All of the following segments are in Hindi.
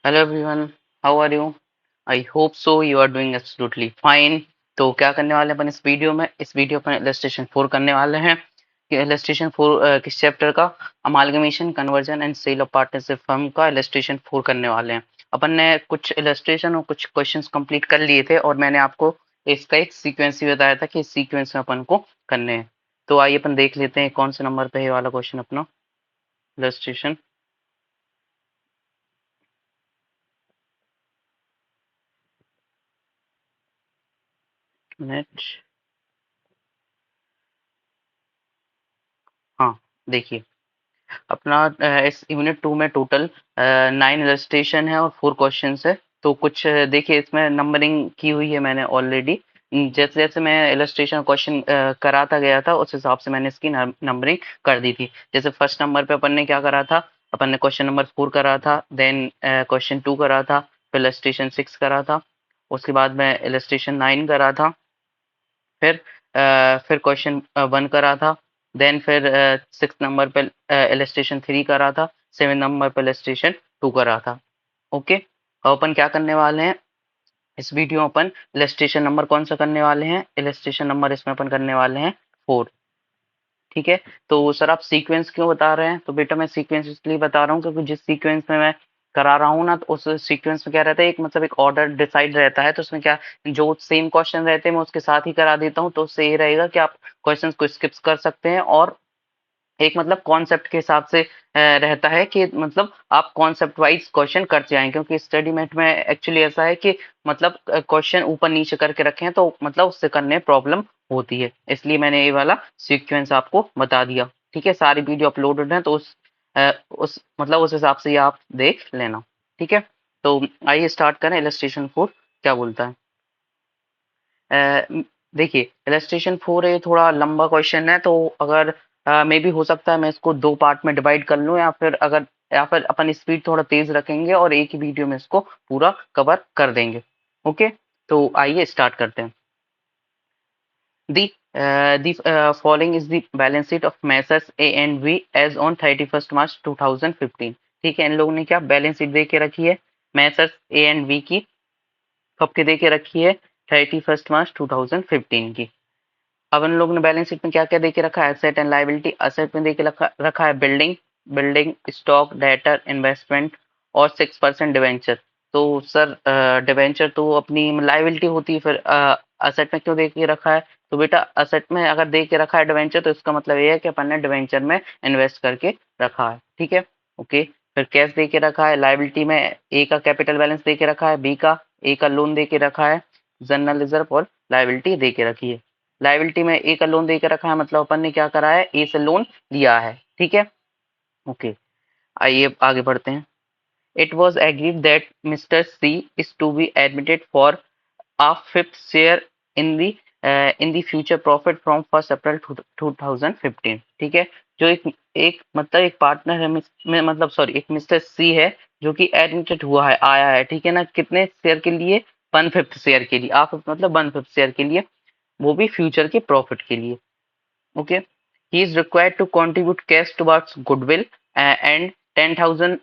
Hello everyone, how are you? I hope so you are doing absolutely fine. तो क्या करने वाले हैं अपन इस वीडियो पर इलस्ट्रेशन 4 करने वाले हैं कि इलस्ट्रेशन 4 किस चैप्टर का? Amalgamation conversion and sale of partnership firm का इलस्ट्रेशन 4 करने वाले हैं। अपन ने कुछ इलस्ट्रेशन और कुछ क्वेश्चंस कंप्लीट कर लिए थे और मैंने आपको इसका एक सीक्वेंस भी बताया था कि इस सीक्वेंस में अपन को करने हैं। तो आइए अपन देख लेते हैं कौन से नंबर पे है ये वाला क्वेश्चन अपना इलस्ट्रेशन। नेट। हाँ, देखिए अपना इस यूनिट 2 में टोटल 9 इलस्ट्रेशन है और 4 क्वेश्चंस है। तो कुछ देखिए इसमें नंबरिंग की हुई है मैंने ऑलरेडी। जैसे जैसे मैं इलस्ट्रेशन क्वेश्चन कराता गया था उस हिसाब से मैंने इसकी नंबरिंग कर दी थी। जैसे फर्स्ट नंबर पे अपन ने क्या करा था, अपन ने क्वेश्चन नंबर 4 करा था, देन क्वेश्चन 2 करा था, फिर इलस्ट्रेशन 6 करा था, उसके बाद में इलस्ट्रेशन 9 करा था, फिर क्वेश्चन 1 करा था, देन फिर 6 नंबर पे इलस्ट्रेशन 3 करा था, 7 नंबर पे इलस्ट्रेशन 2 करा था। ओके, अब अपन क्या करने वाले हैं इस वीडियो में, अपन इलस्ट्रेशन नंबर कौन सा करने वाले हैं? इलस्ट्रेशन नंबर इसमें अपन करने वाले हैं 4। ठीक है, तो सर आप सीक्वेंस क्यों बता रहे हैं? तो बेटा मैं सीक्वेंस इसलिए बता रहा हूँ क्योंकि जिस सीक्वेंस में मैं करा रहा हूँ ना, तो उस सीक्वेंस में क्या रहता है, एक मतलब एक ऑर्डर डिसाइड रहता है। तो उसमें क्या, जो सेम क्वेश्चन रहते हैं मैं उसके साथ ही करा देता हूँ, तो उससे ये रहेगा कि आप क्वेश्चन को स्किप कर सकते हैं और एक मतलब कॉन्सेप्ट के हिसाब से रहता है कि मतलब आप कॉन्सेप्ट वाइज क्वेश्चन करते जाएं, क्योंकि स्टडी मेट में एक्चुअली ऐसा है कि मतलब क्वेश्चन ऊपर नीचे करके रखे हैं तो मतलब उससे करने में प्रॉब्लम होती है, इसलिए मैंने ये वाला सीक्वेंस आपको बता दिया। ठीक है, सारी वीडियो अपलोडेड है तो उस मतलब उस हिसाब से ये आप देख लेना। ठीक है, तो आइए स्टार्ट करें इलस्ट्रेशन 4 क्या बोलता है। देखिए इलस्ट्रेशन 4 ये थोड़ा लंबा क्वेश्चन है, तो अगर मे बी हो सकता है मैं इसको 2 पार्ट में डिवाइड कर लूँ, या फिर अपन स्पीड थोड़ा तेज रखेंगे और एक ही वीडियो में इसको पूरा कवर कर देंगे। ओके, तो आइए स्टार्ट करते हैं। The following is the balance sheet of Messrs A and V as on 31st March 2015। ठीक है, इन लोगों ने क्या बैलेंस शीट दे के रखी है मैसर्स ए एंड वी की, कब की दे के रखी है? 31st March 2015 की। अब इन लोगों ने बैलेंस शीट में क्या क्या दे के रखा है? Asset and liability. एसेट में दे के रखा है बिल्डिंग, स्टॉक, डेटर, इन्वेस्टमेंट और 6% डिवेंचर। तो सर डिवेंचर तो अपनी लाइबिलिटी होती है, फिर एसेट में क्यों दे के रखा है? तो बेटा एसेट में अगर दे के रखा है डिवेंचर तो इसका मतलब ये है कि अपन ने डिवेंचर में इन्वेस्ट करके रखा है। ठीक है, ओके। फिर कैश दे के रखा है, लाइबिलिटी में ए का कैपिटल बैलेंस दे के रखा है, बी का ए का लोन दे के रखा है, जनरल रिजर्व और लाइबिलिटी दे के रखी है। लाइबिलिटी में ए का लोन दे के रखा है, मतलब अपन ने क्या करा है, ए से लोन लिया है। ठीक है, ओके। आइए आगे बढ़ते हैं। It was agreed that mister C is to be admitted for a fifth share in the in the future profit from 1st April 2015। ठीक है, जो एक एक मतलब एक पार्टनर है मतलब सॉरी एक मिस्टर सी है जो कि एडमिटेड हुआ है, आया है। ठीक है ना, कितने शेयर के लिए? 1/5 शेयर के लिए। आप मतलब 1/5 शेयर के लिए, वो भी फ्यूचर के प्रॉफिट के लिए। Okay, he is required to contribute cash towards goodwill and 10,000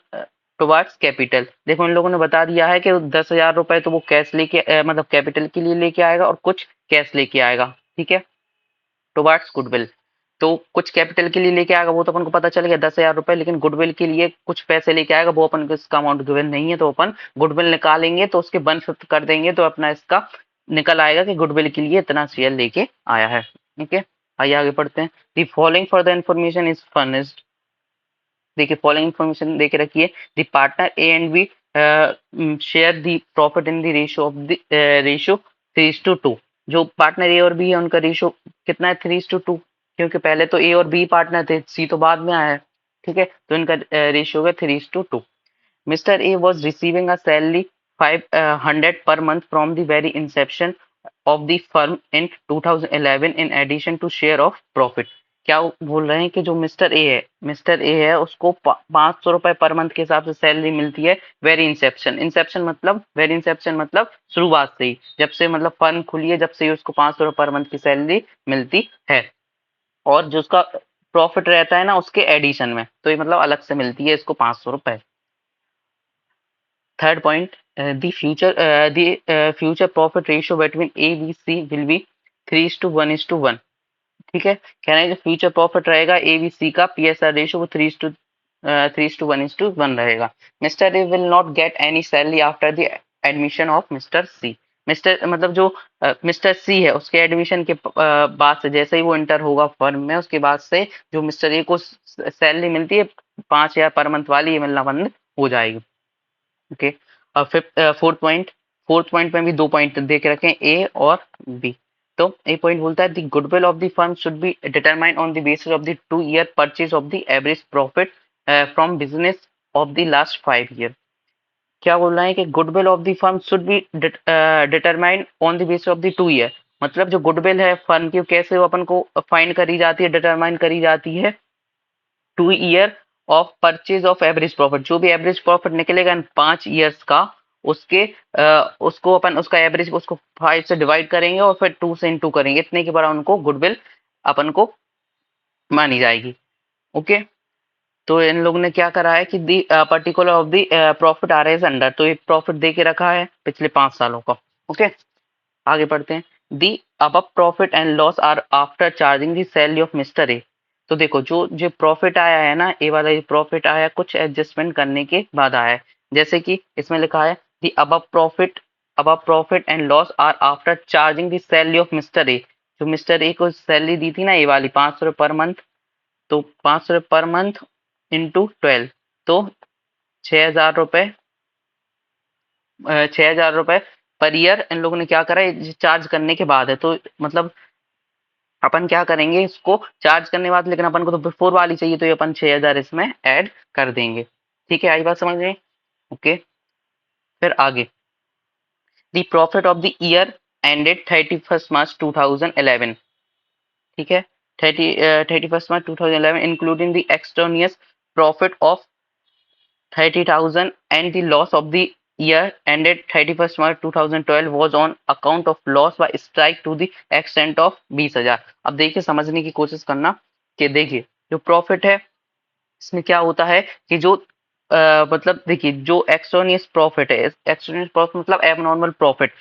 towards capital. देखो इन लोगों ने बता दिया है कि 10,000 रुपए तो वो कैश लेके मतलब कैपिटल के लिए लेके आएगा और कुछ कैश लेके आएगा। ठीक है, टुवर्ड्स गुडविल, तो कुछ कैपिटल के लिए लेके आएगा वो तो अपन को पता चल गया 10,000 रुपए, लेकिन गुडविल के लिए कुछ पैसे लेके आएगा, वो अपन को इसका अमाउंट गिवन नहीं है, तो अपन गुडविल निकालेंगे तो उसके 1/5 कर देंगे तो अपना इसका निकल आएगा कि गुडविल के लिए इतना शेयर लेके आया है। ठीक है, आइए आगे पढ़ते हैं। The following for the information is furnished. देखिए फॉलोइंग इंफॉर्मेशन दे के रखिए। The partner A and B share the profit in the ratio of the ratio 3:2। जो पार्टनर ए और बी है उनका रेशियो कितना है? 3:2, क्योंकि पहले तो ए और बी पार्टनर थे, सी तो बाद में आया है। ठीक है, तो इनका रेशियो है 3:2। Mr. A was receiving a salary 500 per month from the very inception of the firm in 2011 in addition to share of profit। क्या बोल रहे हैं कि जो मिस्टर ए है उसको 500 रुपए पर मंथ के हिसाब से सैलरी मिलती है वेरी इंसेप्शन। वेरी इंसेप्शन मतलब शुरुआत से ही, जब से मतलब फर्म खुली है जब से ही उसको 500 रुपए पर मंथ की सैलरी मिलती है। और जो उसका प्रॉफिट रहता है ना उसके एडिशन में, तो ये मतलब अलग से मिलती है इसको 500 रुपए। Third point, future profit ratio between A B C will be 3:1:1। ठीक है, कह रहे हैं जो फ्यूचर प्रॉफिट रहेगा ए बी सी का पीएसआर रेशियो वो 3:1:1 रहेगा। Mister A will not get any salary after the admission of mister C. Mister मतलब जो मिस्टर सी है उसके एडमिशन के बाद से जैसे ही वो इंटर होगा फर्म में, उसके बाद से जो मिस्टर ए को सैलरी मिलती है 5,000 पर मंथ वाली, ये मिलना बंद हो जाएगी। ओके, और फोर्थ पॉइंट में भी 2 पॉइंट दे के रखे हैं, ए और बी। तो ए पॉइंट बोलता है the goodwill of the firm should be determined on the basis of the 2 year purchase of the average profit from business of the last 5 year. क्या बोल रहा है कि goodwill of the firm should be determined on the basis of the 2 year, मतलब जो गुडविल है फर्म की कैसे वो अपन को फाइंड करी जाती है, डिटरमाइन करी जाती है 2 year of purchase of average profit. जो भी एवरेज प्रॉफिट निकलेगा इन 5 ईयर्स का, उसके उसको अपन उसका एवरेज उसको 5 से डिवाइड करेंगे और फिर 2 से इंटू करेंगे, इतने के बराबर उनको गुडविल अपन को मानी जाएगी। ओके, तो इन लोगों ने क्या करा है कि the particular of the profit आ रहे हैं अंडर, तो ये प्रॉफिट दे के रखा है पिछले 5 सालों का। ओके, आगे पढ़ते हैं। दी अब profit and loss are after charging the salary of mister A. तो देखो जो जो प्रॉफिट आया है ना, ए वाला ये प्रॉफिट आया कुछ एडजस्टमेंट करने के बाद आया है, जैसे कि इसमें लिखा है दी अब profit and loss are after charging the salary of mister A. जो मिस्टर ए को सैलरी दी थी ना ये वाली 500 पर मंथ, तो 500 पर मंथ इंटू 12, तो 6,000 रुपए 6,000 रुपए पर ईयर इन लोगों ने क्या करा है चार्ज करने के बाद है। तो मतलब अपन क्या करेंगे इसको चार्ज करने के बाद, लेकिन अपन को तो बिफोर वाली चाहिए, तो ये अपन 6,000 इसमें ऐड कर देंगे। ठीक है, आई बात समझ में? ओके, फिर आगे the profit of the year ended 31st March 2011। ठीक है, 31st March 2011 including the extraneous profit of 30,000 and the loss of the year ended 31st March 2012 was on account of loss by strike to the extent of 20,000। अब देखिए समझने की कोशिश करना कि देखिए जो प्रॉफिट है इसमें क्या होता है कि जो मतलब देखिए जो एक्सटर्नियस प्रॉफिट है, एक्सटर्नियस प्रॉफिट मतलब एबनॉर्मल प्रॉफिट,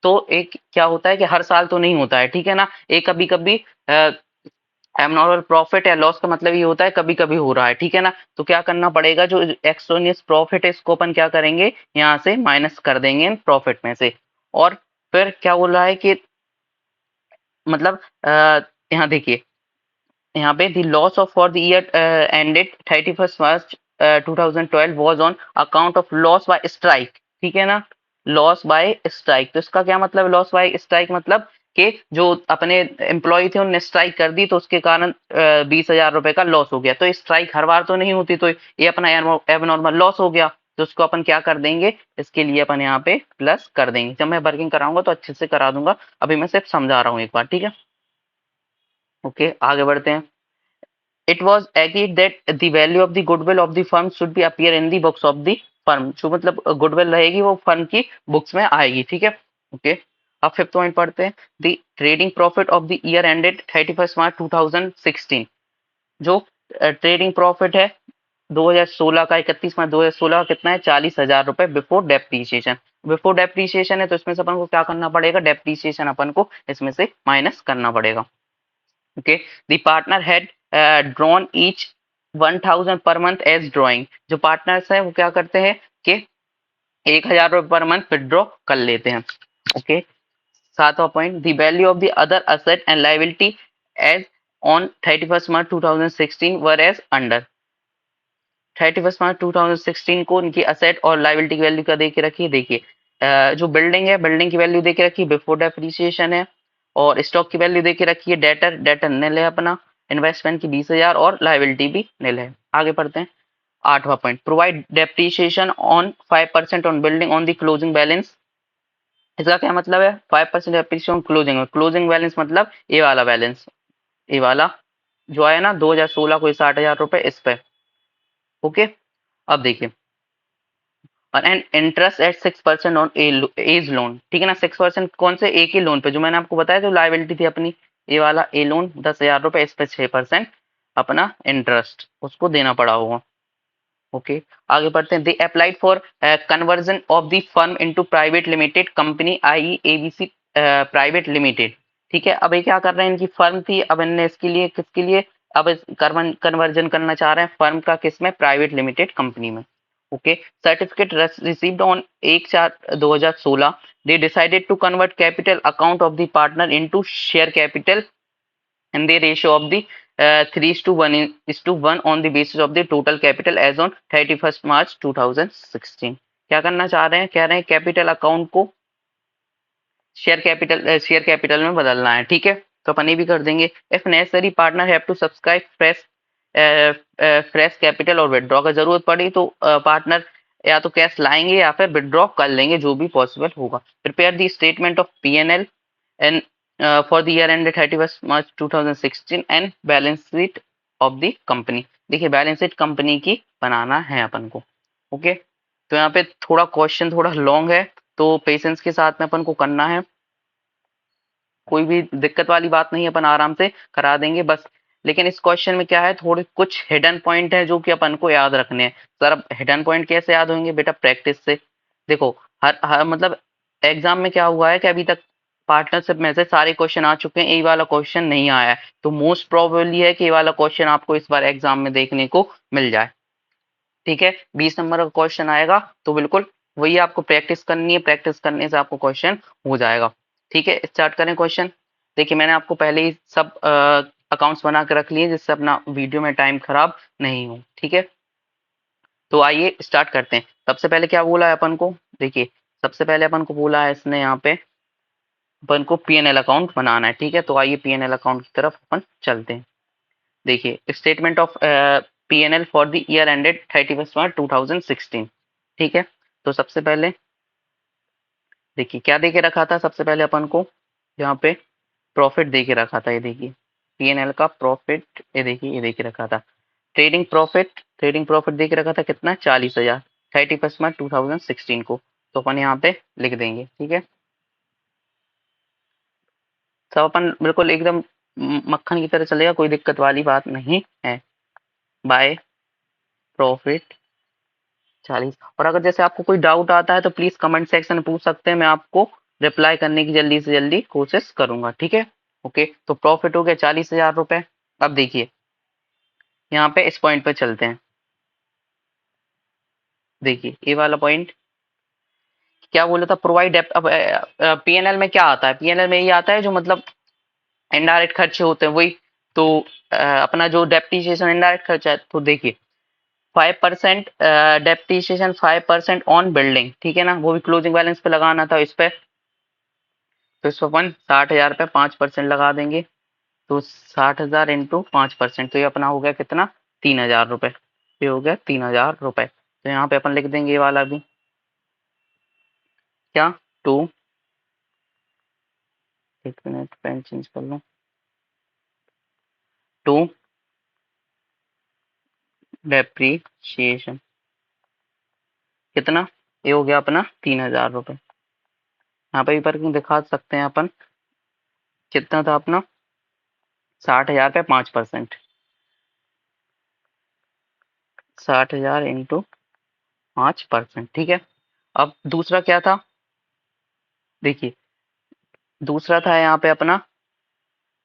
तो एक क्या होता है कि हर साल तो नहीं होता है, ठीक है ना, एक कभी कभी एबनॉर्मल प्रॉफिट या लॉस का मतलब ये होता है कभी कभी हो रहा है, ठीक है ना। तो क्या करना पड़ेगा, जो एक्सटर्नियस प्रॉफिट है इसको अपन क्या करेंगे यहाँ से माइनस कर देंगे प्रॉफिट में से। और फिर क्या बोल रहा है कि मतलब यहाँ देखिए यहाँ पे the loss of for the year ended 31st March 2012 was on account of loss by strike. ठीक है ना, लॉस बाय स्ट्राइक, तो इसका क्या मतलब लॉस बाय स्ट्राइक मतलब कि जो अपने एम्प्लॉय थे उन्होंने स्ट्राइक कर दी, तो उसके कारण 20,000 रुपए का लॉस हो गया। तो स्ट्राइक हर बार तो नहीं होती, तो ये अपना एबनॉर्मल लॉस हो गया, तो उसको अपन क्या कर देंगे, इसके लिए अपन यहाँ पे प्लस कर देंगे। जब मैं वर्किंग कराऊंगा तो अच्छे से करा दूंगा, अभी मैं सिर्फ समझा रहा हूँ एक बार, ठीक है। ओके, आगे बढ़ते हैं। It was agreed that the value of the goodwill of the firm should be appear in the books of the firm। जो मतलब गुडविल रहेगी वो फर्म की बुक्स में आएगी, ठीक है। ओके, अब फिफ्थ पॉइंट पढ़ते हैं। The trading profit of the year ended 31st March 2016। जो ट्रेडिंग प्रॉफिट है 2016 का, 31 मार्च 2016 का कितना है, 40,000 रुपए बिफोर डेप्रीसिएशन। बिफोर डेप्रीसिएशन है तो इसमें से अपन को क्या करना पड़ेगा, डेप्रीसिएशन अपन को इसमें से माइनस करना पड़ेगा। Okay, the partner had drawn each 1,000 per month as drawing. जो पार्टनर्स है वो क्या करते हैं कि 1,000 रुपए पर मंथ विदड्रॉ कर लेते हैं। ओके, सातवां point, the value of the other asset and liability as on 31st March 2016 were as under. 31st March 2016 को उनकी असेट और लाइबिलिटी की वैल्यू क्या दे के रखी, देखिए जो बिल्डिंग है बिल्डिंग की वैल्यू दे के रखी बिफोर डेप्रीसिएशन है, और स्टॉक की वैल्यू दे के रखी है, डेटर निल है अपना, इन्वेस्टमेंट की 20,000 और लाइबिलिटी भी निल है। आगे पढ़ते हैं। आठवां point, provide depreciation on 5% on building on the closing balance. इसका क्या मतलब है, 5% डेप्रीसिएशन क्लोजिंग में, क्लोजिंग बैलेंस मतलब ये वाला बैलेंस, ये वाला जो आया ना 2016 को 60,000 रुपए इस पे। ओके, अब देखिए और and interest at 6% on as loan. ठीक है ना, 6% कौन से, एक ही लोन पे जो मैंने आपको बताया जो लाइबिलिटी थी अपनी, ये वाला ए लोन 10,000 रुपए, इस पे 6% अपना इंटरेस्ट उसको देना पड़ा होगा। ओके आगे बढ़ते हैं। They applied for conversion of the firm into private limited company I ABC private limited. ठीक है, अब ये क्या कर रहे हैं, इनकी फर्म थी, अब इनने इसके लिए किसके लिए अब कन्वर्जन करना चाह रहे हैं फर्म का, किस में, प्राइवेट लिमिटेड कंपनी में। Okay certificate received on 1/4/2016 they decided to convert capital account of the partner into share capital and the ratio of the 3:1 on the basis of the total capital as on 31st March 2016। क्या करना चाह रहे हैं, कह रहे हैं कैपिटल अकाउंट को शेयर कैपिटल में बदलना है। ठीक है, तो अपन ये भी कर देंगे। If necessary partner have to subscribe fresh capital और विदड्रॉ, अगर जरूरत पड़ी तो पार्टनर या तो कैश लाएंगे या फिर विदड्रॉ कर लेंगे, जो भी पॉसिबल होगा। Prepare the statement of P&L and for the year and 31st March 2016 and balance sheet of the company. देखिए बैलेंस शीट कंपनी की बनाना है अपन को। ओके तो यहाँ पे थोड़ा क्वेश्चन थोड़ा लॉन्ग है, तो पेशेंस के साथ में अपन को करना है, कोई भी दिक्कत वाली बात नहीं है, अपन आराम से करा देंगे बस। लेकिन इस क्वेश्चन में क्या है, थोड़े कुछ हिडन पॉइंट है जो कि अपन को याद रखने हैं। सर अब हिडन पॉइंट कैसे याद होंगे बेटा, प्रैक्टिस से। देखो हर मतलब एग्जाम में क्या हुआ है कि अभी तक पार्टनरशिप में से सारे क्वेश्चन आ चुके हैं, ये वाला क्वेश्चन नहीं आया है, तो मोस्ट प्रोबेबली है कि ये वाला क्वेश्चन आपको इस बार एग्जाम में देखने को मिल जाए। ठीक है 20 नंबर का क्वेश्चन आएगा, तो बिल्कुल वही आपको प्रैक्टिस करनी है, प्रैक्टिस करने से आपको क्वेश्चन हो जाएगा। ठीक है स्टार्ट करें क्वेश्चन। देखिए मैंने आपको पहले ही सब अकाउंट्स बना के रख लिए, जिससे अपना वीडियो में टाइम खराब नहीं हो। ठीक है तो आइए स्टार्ट करते हैं। सबसे पहले क्या बोला है अपन को, देखिए सबसे पहले अपन को बोला है इसने यहाँ पे अपन को P&L अकाउंट बनाना है। ठीक है तो आइए P&L अकाउंट की तरफ अपन चलते हैं। देखिए statement of P&L for the year ended 31st March 2016। ठीक है तो सबसे पहले देखिए क्या दे के रखा था, सबसे पहले अपन को यहाँ पे प्रॉफिट दे के रखा था। ये देखिए P&L का प्रॉफिट, ये देखिए ये दे के रखा था। ट्रेडिंग प्रॉफिट दे के रखा था कितना, 40,000 31st March 2016 को, तो अपन यहाँ पे लिख देंगे। ठीक है सब अपन बिल्कुल एकदम मक्खन की तरह चलेगा, कोई दिक्कत वाली बात नहीं है। By profit 40। और अगर जैसे आपको कोई डाउट आता है तो प्लीज कमेंट सेक्शन में पूछ सकते हैं, मैं आपको रिप्लाई करने की जल्दी से जल्दी कोशिश करूंगा। ठीक है ओके तो प्रॉफिट हो गया 40,000 रुपए। अब देखिए यहाँ पे इस पॉइंट पे चलते हैं। देखिए ये वाला पॉइंट क्या बोला था, प्रोवाइड डेप्ट। अब P&L में क्या आता है, P&L में ये आता है जो मतलब इनडायरेक्ट खर्चे होते हैं वही। तो अपना जो डेप्रिसिएशन इनडायरेक्ट खर्चा है, तो देखिए 5% डेप्रिसिएशन 5% ऑन बिल्डिंग। ठीक है ना, वो भी क्लोजिंग बैलेंस पे लगाना था इस पे, तो इस पर अपन 60,000 पे 5% लगा देंगे, तो 60,000 इंटू 5%, तो ये अपना हो गया कितना, 3,000 रुपए। ये हो गया 3,000 रुपए। तो यहाँ पे अपन लिख देंगे ये वाला भी क्या, टू, एक मिनट पेन चेंज कर लो, टू डेप्रीशिएशन कितना, ये हो गया अपना 3,000 रुपए। यहाँ पे भी पर दिखा सकते हैं अपन कितना था अपना, 60,000 पे 5%, 60,000 इंटू 5%। ठीक है अब दूसरा क्या था, देखिए दूसरा था यहाँ पे अपना,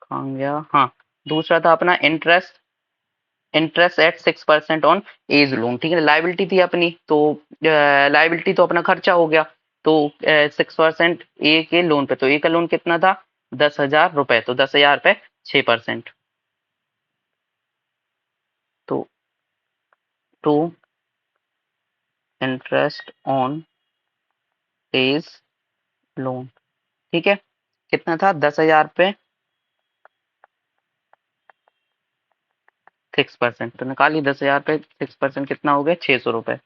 कहाँ गया, हाँ दूसरा था अपना interest at 6% on as loan. ठीक है लाइबिलिटी थी अपनी, तो लाइबिलिटी तो अपना खर्चा हो गया, तो 6% ए के लोन पे, तो ए का लोन कितना था, 10,000 रुपए, तो 10,000 पे 6%, तो to interest on as loan. ठीक है कितना था, 10,000 पे 6%, तो निकालिए 10,000 पे 6% कितना हो गया, 600 रुपए,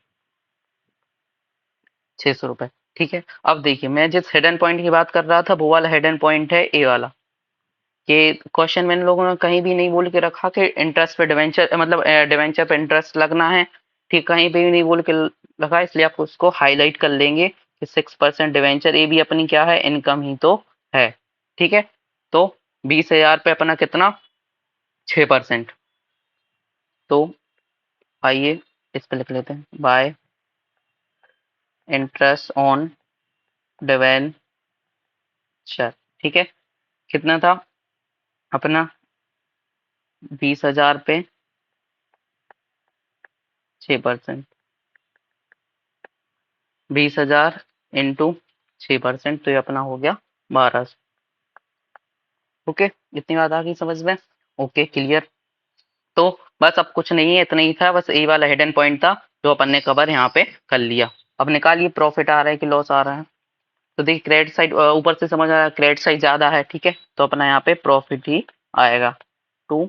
600 रुपए। ठीक है अब देखिए मैं जिस हिडन पॉइंट की बात कर रहा था, वो वाला हिडन पॉइंट है ए वाला। कि क्वेश्चन में इन लोगों ने कहीं भी नहीं बोल के रखा कि इंटरेस्ट पे डिवेंचर, मतलब डिवेंचर पे इंटरेस्ट लगना है। ठीक कहीं पे भी नहीं बोल के रखा, इसलिए आप उसको हाईलाइट कर लेंगे कि 6% डिवेंचर, ये भी अपनी क्या है, इनकम ही तो है। ठीक है तो 20,000 पे अपना कितना, 6%, तो आइए इस पे लिख लेते हैं बाय इंटरेस्ट ऑन डिवेंचर। ठीक है, कितना था अपना 20,000 पे 6%, 20,000 इंटू 6%, तो ये अपना हो गया 1200। ओके, इतनी बात आ गई समझ में? Okay, clear. तो बस अब कुछ नहीं है, इतना ही था, बस यही वाला हिडन पॉइंट था जो अपन ने कवर यहाँ पे कर लिया। अब निकालिए प्रॉफिट आ रहा है कि लॉस आ रहा है। तो देखिए क्रेडिट साइड ऊपर से समझ आ रहा है, क्रेडिट साइड ज्यादा है, ठीक है, तो अपना यहाँ पे प्रॉफिट ही आएगा। टू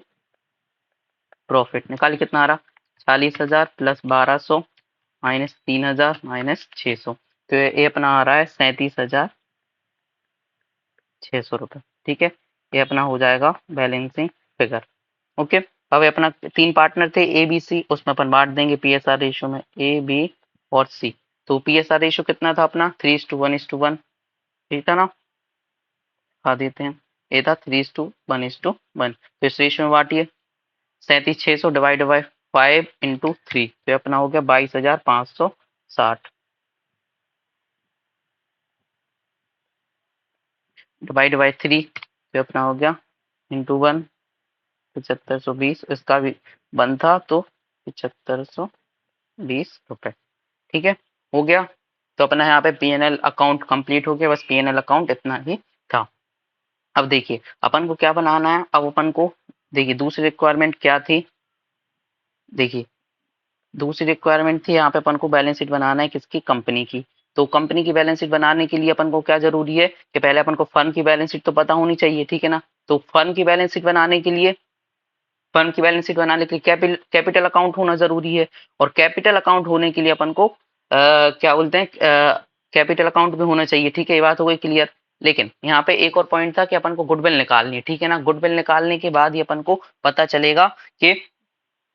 प्रॉफिट निकालिए कितना आ रहा, 40,000 प्लस 1200 माइनस 3,000 माइनस 600, तो ये अपना आ रहा है 37,600 रुपये। ठीक है, ये अपना हो जाएगा बैलेंसिंग फिगर। ओके, अब अपना 3 पार्टनर थे ए बी सी, उसमें अपन बांट देंगे पीएसआर रेशियो में ए बी और सी। तो पीएसआर रेशियो कितना था अपना 3:1:1, ठीक है ना, दिखा देते हैं, ये था 3:1:1, तो इस रेशियो में बांटिए 37,600 डिवाइड बाई 5 × 3, तो अपना हो गया 22,560 डिवाइड बाई 3, तो अपना हो गया इंटू 1, 7520, इसका भी 1 था तो 7520 रुपए। ठीक है, हो गया। तो अपना यहाँ पे पीएनएल अकाउंट कंप्लीट हो गया, बस पीएनएल अकाउंट इतना ही था। अब देखिए अपन को क्या बनाना है, अब अपन को देखिए दूसरी रिक्वायरमेंट क्या थी, देखिए दूसरी रिक्वायरमेंट थी यहाँ पे अपन को बैलेंस शीट बनाना है किसकी, कंपनी की। तो कंपनी की बैलेंस शीट बनाने के लिए अपन को क्या जरूरी है कि पहले अपन को फर्म की बैलेंस शीट तो पता होनी चाहिए, ठीक है ना। तो फर्म की बैलेंस शीट बनाने के लिए, फर्म की बैलेंस शीट बनाने के लिए कैपिटल अकाउंट होना जरूरी है, और कैपिटल अकाउंट होने के लिए अपन को क्या बोलते हैं, कैपिटल अकाउंट भी होना चाहिए, ठीक है, ये बात हो गई क्लियर। लेकिन यहाँ पे एक और पॉइंट था कि अपन को गुडविल निकालनी है, ठीक है ना। गुडविल निकालने के बाद ही अपन को पता चलेगा कि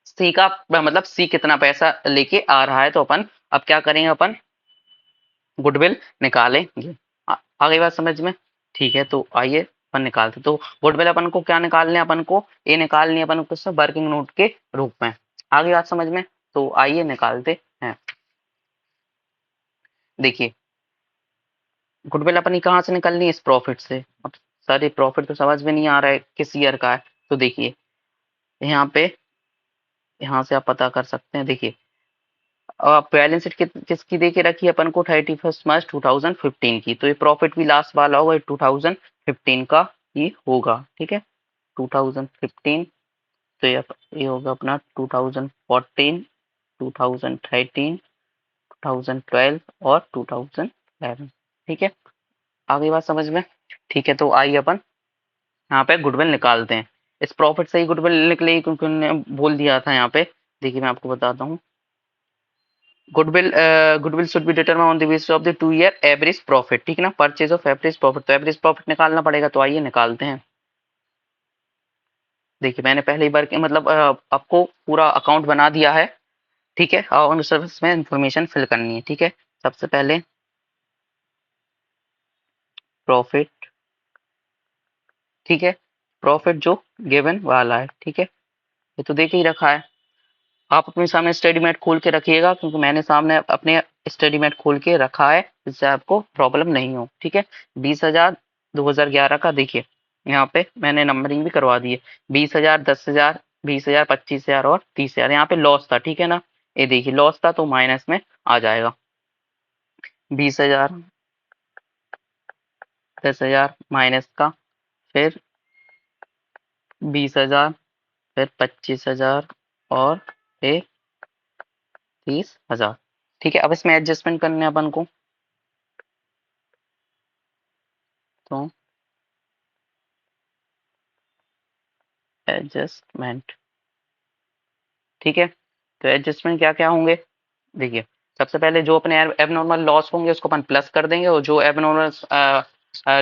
सी का मतलब सी कितना पैसा लेके आ रहा है, तो अपन अब क्या करेंगे, अपन गुडविल निकालेंगे। आ गई बात समझ में? ठीक है, तो आइए अपन निकालते। तो गुडविल अपन को क्या निकालने है, अपन को ये निकालनी है अपन को वर्किंग नोट के रूप में। आ गई बात समझ में? तो आइए निकालते हैं। देखिए गुडविल अपनी कहाँ से निकलनी है, इस प्रॉफिट से। अब सर ये प्रॉफिट तो समझ में नहीं आ रहा है किस ईयर का है, तो देखिए यहाँ पे, यहाँ से आप पता कर सकते हैं। देखिए बैलेंस शीट किसकी दे के रखी है अपन को, 31 मार्च 2015 की, तो ये प्रॉफिट भी लास्ट वाला होगा, 2015 का ही होगा, ठीक है, 2015। तो ये होगा अपना 2014, 2013, 2012 और 2011। ठीक है, आ गई बात समझ में? ठीक है, तो आइए अपन यहाँ पे गुडविल निकालते हैं। इस प्रॉफिट से ही गुडविल निकलेगी क्योंकि उन्होंने बोल दिया था यहाँ पे। देखिए मैं आपको बताता हूँ, goodwill should be determine on the basis of the 2 year average profit, ठीक है ना, परचेज ऑफ एवरेज प्रॉफिट, तो एवरेज प्रॉफिट निकालना पड़ेगा, तो आइए निकालते हैं। देखिए मैंने पहले ही बार मतलब आपको पूरा अकाउंट बना दिया है, ठीक है, और सर्विस में इंफॉर्मेशन फिल करनी है, ठीक है। सबसे पहले प्रॉफिट, ठीक है, प्रॉफिट जो गिवन वाला है, ठीक है, ये तो देख ही रखा है। आप अपने सामने स्टडीमेट खोल के रखिएगा, क्योंकि मैंने सामने अपने स्टडीमेट खोल के रखा है, जिससे आपको प्रॉब्लम नहीं हो, ठीक है। 20,000 2011 का, देखिए यहाँ पे मैंने नंबरिंग भी करवा दी है, 20,000, 10,000, 20,000, 25,000 और 30,000। यहाँ पे लॉस था, ठीक है ना, ये देखिए लॉस था तो माइनस में आ जाएगा। 20,000, 10,000 माइनस का, फिर 20,000, फिर 25,000 और फिर 30,000। ठीक है, अब इसमें एडजस्टमेंट करने हैं अपन को, तो एडजस्टमेंट, ठीक है, तो एडजस्टमेंट क्या क्या होंगे, देखिए सबसे पहले जो अपने एबनॉर्मल लॉस होंगे उसको अपन प्लस कर देंगे, और जो एबनॉर्मल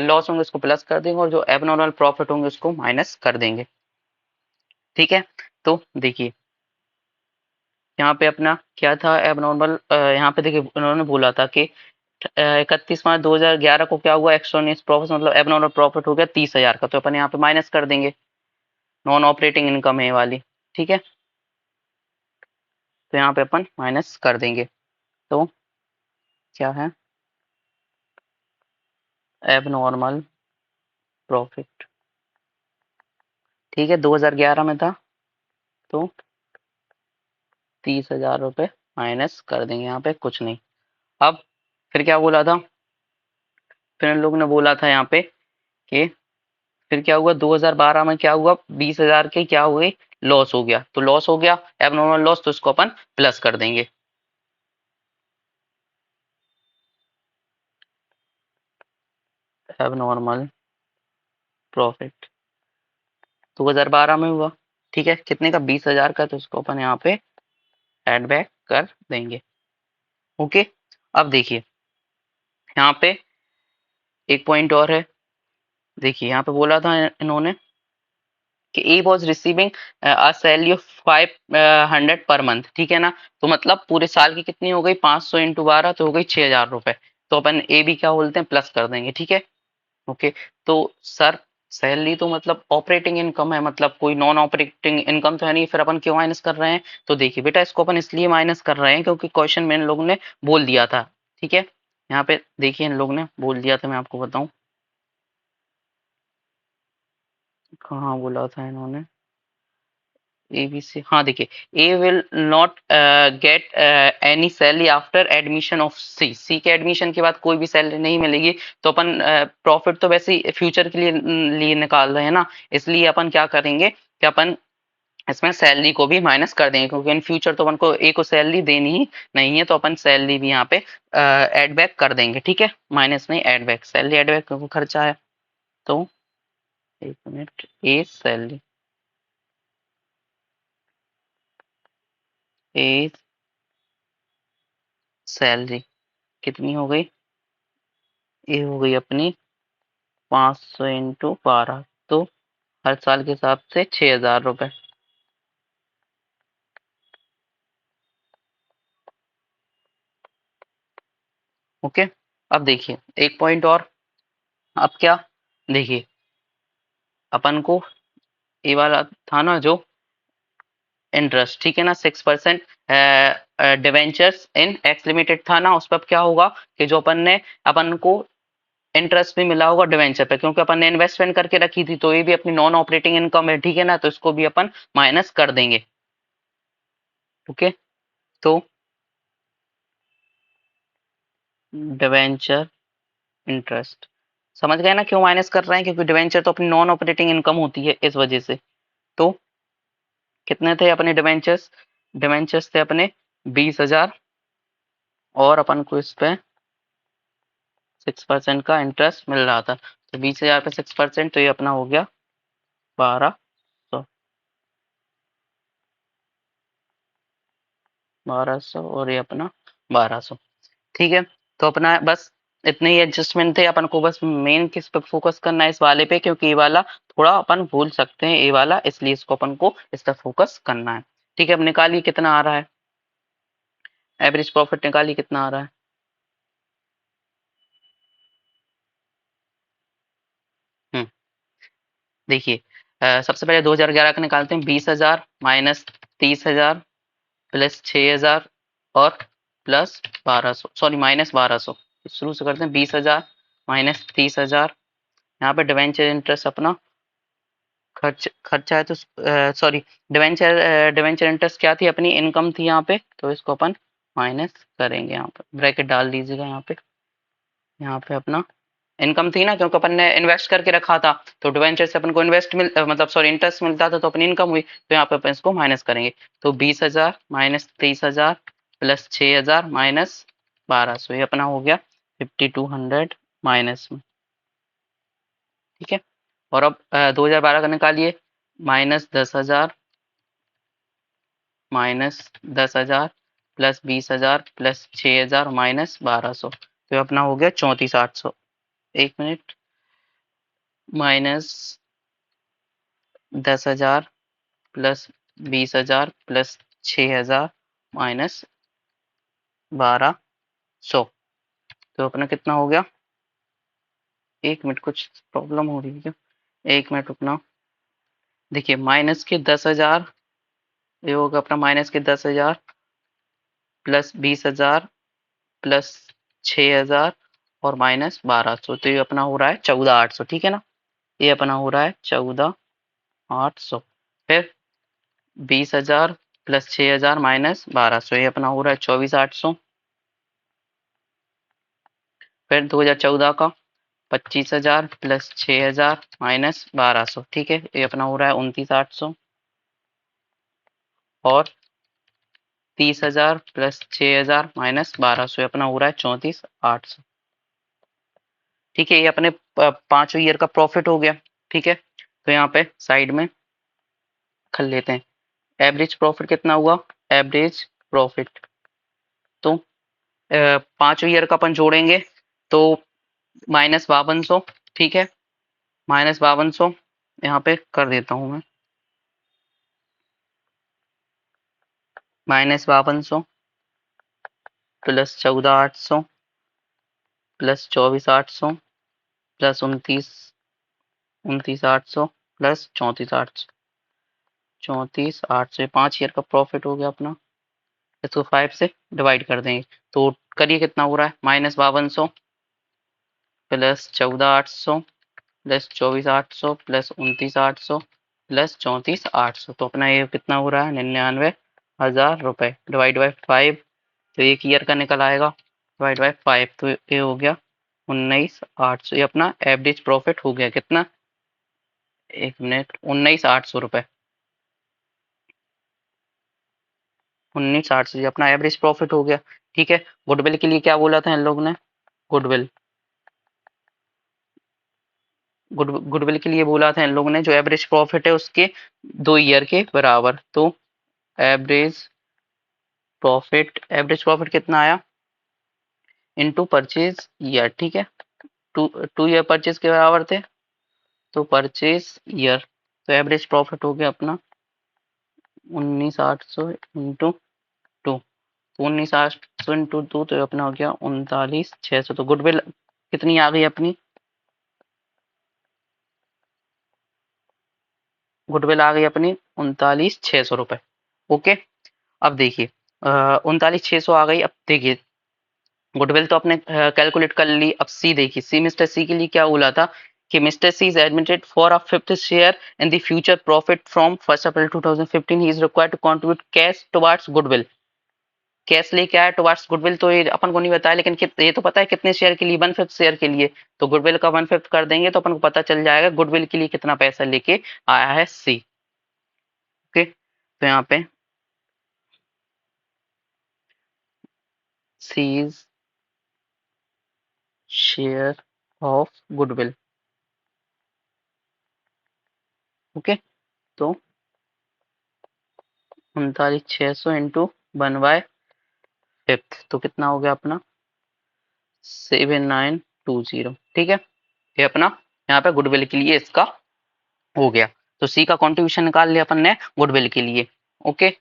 लॉस होंगे उसको प्लस कर देंगे, और जो एबनॉर्मल प्रॉफिट होंगे उसको माइनस कर देंगे, ठीक है। तो देखिए यहाँ पे अपना क्या था एबनॉर्मल, यहाँ पे देखिए उन्होंने बोला था कि 31 मार्च 2011 को क्या हुआ, एक्स्ट्रानियस प्रॉफिट मतलब एबनॉर्मल प्रॉफिट हो गया 30,000 का, तो अपन यहाँ पे माइनस कर देंगे, नॉन ऑपरेटिंग इनकम है ये वाली, ठीक है। तो यहाँ पे अपन माइनस कर देंगे। तो क्या है, एबनॉर्मल प्रॉफिट। ठीक है, 2011 में था तो 30,000 रुपये माइनस कर देंगे, यहाँ पे कुछ नहीं। अब फिर क्या बोला था, फिर इन लोगों ने बोला था यहाँ पे कि फिर क्या हुआ, 2012 में क्या हुआ, 20,000 के क्या हुए, लॉस हो गया। तो लॉस हो गया एबनॉर्मल लॉस, तो इसको अपन प्लस कर देंगे। एबनॉर्मल प्रॉफिट 2012 में हुआ, ठीक है, कितने का, 20,000 का, तो इसको अपन यहाँ पे एड बैक कर देंगे। ओके, अब देखिए यहाँ पे एक पॉइंट और है। देखिए यहाँ पे बोला था इन्होंने कि ए was receiving a salary of 500 per month, ठीक है ना। तो मतलब पूरे साल की कितनी हो गई, 500 इंटू 12 तो हो गई 6,000 रुपए। तो अपन ए भी क्या बोलते हैं, प्लस कर देंगे, ठीक है। ओके, तो सर सैलरी तो मतलब ऑपरेटिंग इनकम है, मतलब कोई नॉन ऑपरेटिंग इनकम तो है नहीं, फिर अपन क्यों माइनस कर रहे हैं। तो देखिए बेटा, इसको अपन इसलिए माइनस कर रहे हैं क्योंकि क्वेश्चन में इन लोगों ने बोल दिया था, ठीक है। यहाँ पे देखिए इन लोगों ने बोल दिया था, मैं आपको बताऊं कहाँ बोला था इन्होंने, ए बी सी, हाँ देखिए, A will not get any salary after admission of C, C के एडमिशन के बाद कोई भी सैलरी नहीं मिलेगी। तो अपन प्रॉफिट तो वैसे ही फ्यूचर के लिए निकाल रहे हैं ना, इसलिए अपन क्या करेंगे कि अपन इसमें सैलरी को भी माइनस कर देंगे, क्योंकि इन फ्यूचर तो अपन को ए को सैलरी देनी ही नहीं है, तो अपन सैलरी भी यहाँ पे एड बैक कर देंगे, ठीक है, माइनस नहीं, add back, salary add back क्योंकि खर्चा है। तो एक minute, A salary, A salary कितनी हो गई, ये हो गई अपनी 500 इंटू 12, तो हर साल के हिसाब से 6,000 रुपए। ओके, अब देखिए एक पॉइंट और। अब क्या, देखिए अपन को ये वाला था ना जो इंटरेस्ट, ठीक है ना, 6% डिवेंचर्स इन एक्स लिमिटेड था ना, उस पर क्या होगा कि जो अपन को इंटरेस्ट भी मिला होगा डिवेंचर पे, क्योंकि अपन ने इन्वेस्टमेंट करके रखी थी, तो ये भी अपनी नॉन ऑपरेटिंग इनकम है, ठीक है ना, तो इसको भी अपन माइनस कर देंगे। ओके, तो डिवेंचर इंटरेस्ट, समझ गए ना क्यों माइनस कर रहे हैं, क्योंकि डिवेंचर तो अपनी नॉन ऑपरेटिंग इनकम होती है, इस वजह से। तो कितने थे अपने डिवेंचर्स, डिवेंचर्स थे अपने 20,000, और अपन को इस पे 6% का इंटरेस्ट मिल रहा था, तो 20,000 पे 6%, तो ये अपना हो गया 1200, 1200, और ये अपना 1200, ठीक है। तो अपना बस इतने ही एडजस्टमेंट थे, अपन को बस मेन किस पे फोकस करना है, इस वाले पे, क्योंकि ये वाला थोड़ा अपन भूल सकते हैं, ये वाला, इसलिए इसको अपन को इस पर फोकस करना है। ठीक है, अब निकालिए कितना आ रहा है, एवरेज प्रॉफिट निकालिए कितना आ रहा है। हम्म, देखिए सबसे पहले 2011 का निकालते हैं, 20,000 माइनस 30,000 प्लस 6,000 और प्लस 1200, सॉरी माइनस 1200, शुरू से करते हैं, 20,000 माइनस 30,000, यहाँ पे डिवेंचर इंटरेस्ट अपना खर्चा है, तो सॉरी, डिवेंचर इंटरेस्ट क्या थी, अपनी इनकम थी यहाँ पे, तो इसको अपन माइनस करेंगे, यहाँ पे ब्रैकेट डाल दीजिएगा, यहाँ पे अपना इनकम थी ना, क्योंकि अपन ने इन्वेस्ट करके रखा था, तो डिवेंचर से अपन को मतलब सॉरी इंटरेस्ट मिलता था, तो अपनी इनकम हुई, तो यहाँ पे अपन इसको माइनस करेंगे। तो 20,000 माइनस 30,000 प्लस 6,000 माइनस 1200, ये अपना हो गया 5,200 माइनस में, ठीक है। और अब 2012 का निकालिए, -10,000 -10,000 प्लस 20,000 प्लस 6,000 माइनस 1200, तो ये अपना हो गया 34,800। एक मिनट, -10,000 प्लस 20,000 प्लस 6,000 माइनस 1200, तो अपना कितना हो गया, एक मिनट कुछ प्रॉब्लम हो रही है क्या, एक मिनट रुकना। देखिए माइनस के 10,000, ये होगा अपना माइनस के 10,000 प्लस 20,000 प्लस 6,000 और माइनस 1200, तो ये अपना हो रहा है 14,800। ठीक है ना, ये अपना हो रहा है 14,800। फिर 20,000 प्लस 6,000 माइनस 1200, ये अपना हो रहा है 24,800। फिर 2014 का 25,000 प्लस 6,000 माइनस 1200, ठीक है, ये अपना हो रहा है 29,800। और 30,000 प्लस 6,000 माइनस 1200, अपना हो रहा है 34,800। ठीक है, ये अपने पांचों ईयर का प्रॉफिट हो गया। ठीक है, तो यहाँ पे साइड में कर लेते हैं। एवरेज प्रॉफिट कितना हुआ, एवरेज प्रॉफिट, तो पांचों ईयर का अपन जोड़ेंगे तो -5200। ठीक है, -5200 यहाँ पे कर देता हूँ मैं, -5200 plus 14,800 plus 24,800 plus 29,800 plus 34,800, 34,800, 5 year का प्रॉफिट हो गया अपना। इसको 5 से डिवाइड कर देंगे तो करिए कितना हो रहा है, -5200 प्लस 14,800 प्लस 24,800 प्लस 29,800 प्लस 34,800, तो अपना ये कितना हो रहा है 99,000 रुपए। डिवाइड बाई 5, तो एक ईयर का निकल आएगा, डिवाइड बाई 5, तो ये हो गया 19,800। ये अपना एवरेज प्रॉफिट हो गया कितना, एक मिनट, 19,800 रुपए, 19,800 अपना एवरेज प्रॉफिट हो गया। ठीक है, गुडविल के लिए क्या बोला था इन लोगों ने, गुडविल, गुडविल के लिए बोला था इन लोगों ने जो एवरेज प्रॉफिट है उसके 2 ईयर के बराबर। तो एवरेज प्रॉफिट कितना आया, इनटू परचेज ईयर। ठीक है, टू ईयर परचेज के बराबर थे, तो परचेज ईयर, तो एवरेज प्रॉफिट हो गया अपना 19,800 इंटू टू, 19,800 इंटू टू, तो अपना हो गया 39,600। तो गुडविल कितनी आ गई अपनी, गुडविल आ गई अपनी 39,600 रुपए। ओके, अब देखिए 39,600 आ गई। अब देखिए गुडविल तो आपने कैलकुलेट कर ली। अब सी देखिए, सी मिस्टर सी के लिए क्या बोला था कि mister C is admitted for a fifth share in the future profit from 1 April 2015, he is required to contribute cash towards goodwill. Cash लेके आया टुवर्ड्स गुडविल, तो ये अपन को नहीं बताया, लेकिन ये तो पता है कितने शेयर के लिए, 1/5 शेयर के लिए। तो गुडविल का 1/5 कर देंगे तो अपन को पता चल जाएगा गुडविल के लिए कितना पैसा लेके आया है सी। ओके, तो यहाँ पे C is share of goodwill. Okay, तो 39,600 इंटू 1/5, तो कितना हो गया अपना 7,920। ठीक है, ये अपना यहाँ पे गुडविल के लिए इसका हो गया। तो सी का कंट्रीब्यूशन निकाल लिया अपन ने गुडविल के लिए। ओके,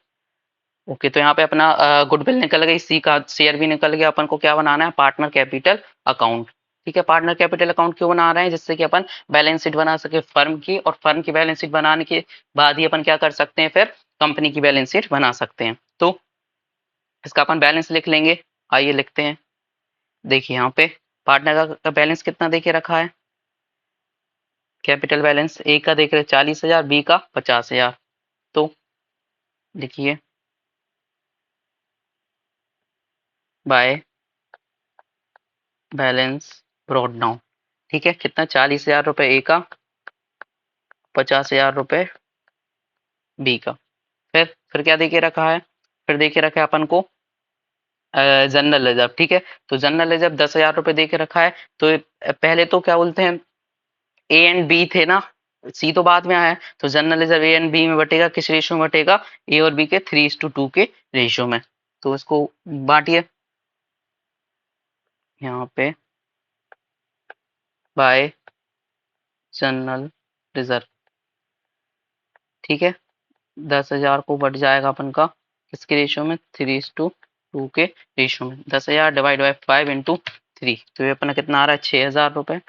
ओके, तो यहाँ पे अपना गुडविल निकल गई, सी का शेयर भी निकल गया। अपन को क्या बनाना है, पार्टनर कैपिटल अकाउंट। ठीक है, पार्टनर कैपिटल अकाउंट क्यों बना रहे हैं, जिससे कि अपन बैलेंस शीट बना सके फर्म की, और फर्म की बैलेंस शीट बनाने के बाद ही अपन क्या कर सकते हैं, फिर कंपनी की बैलेंस शीट बना सकते हैं। तो इसका अपन बैलेंस लिख लेंगे, आइए लिखते हैं। देखिए यहाँ पे पार्टनर का बैलेंस कितना देके रखा है, कैपिटल बैलेंस ए का देख रहे 40,000, बी का 50,000। तो लिखिए बाय बैलेंस ब्रॉट डाउन। ठीक है, कितना 40,000 रुपए ए का, 50,000 रुपए बी का। फिर क्या देके रखा है, फिर देके रखा है अपन को जनरल रिजर्व। ठीक है, तो जनरल रिजर्व 10,000 रुपए देके रखा है। तो पहले तो क्या बोलते हैं, ए एंड बी थे ना, सी तो बाद में आया है, तो general reserve A and B में बटेगा, किस रेशियो में बटेगा, ए और बी के 3:2 के रेशियो में। तो इसको बांटिए यहाँ पे बाय जनरल रिजर्व। ठीक है, 10,000 को बढ़ जाएगा अपन का किसके रेशियो में, 3:2 के रेशियो में। 10,000 डिवाइड बाई 5 इंटू 3, तो ये अपना कितना आ रहा है 6,000 रुपए,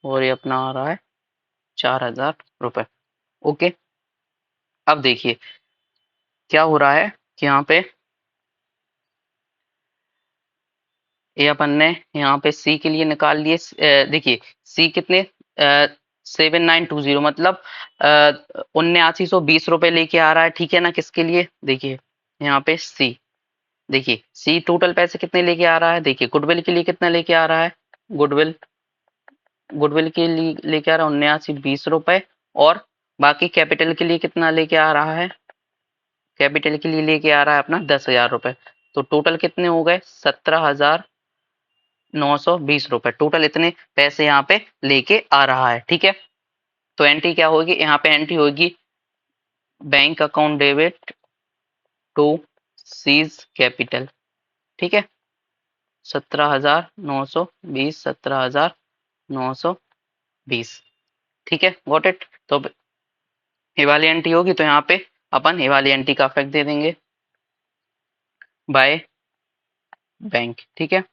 और ये अपना आ रहा है 4,000 रुपए। ओके, अब देखिए क्या हो रहा है कि यहाँ पे ये अपन ने यहाँ पे सी के लिए निकाल लिए। देखिए सी कितने 7920 मतलब 7920 रुपए लेके आ रहा है, ठीक है ना। किसके लिए, देखिए यहाँ पे सी, देखिए सी टोटल पैसे कितने लेके आ रहा है। देखिए गुडविल के लिए कितना लेके आ रहा है, गुडविल गुडविल के लिए लेके आ रहा है 7920 रुपए, और बाकी कैपिटल के लिए कितना लेके आ रहा है, कैपिटल के लिए लेके आ रहा है अपना 10,000 रुपए। तो टोटल कितने हो गए 17,920 रुपए, टोटल इतने पैसे यहाँ पे लेके आ रहा है, ठीक है। तो एंट्री क्या होगी, यहाँ पे एंट्री होगी bank account debit to C's capital, ठीक है। 17,920, 17,920, ठीक है, गॉट इट। तो अब ये वाली एंट्री होगी तो यहाँ पे अपन ये वाली एंट्री का इफेक्ट दे देंगे बाय बैंक, ठीक है।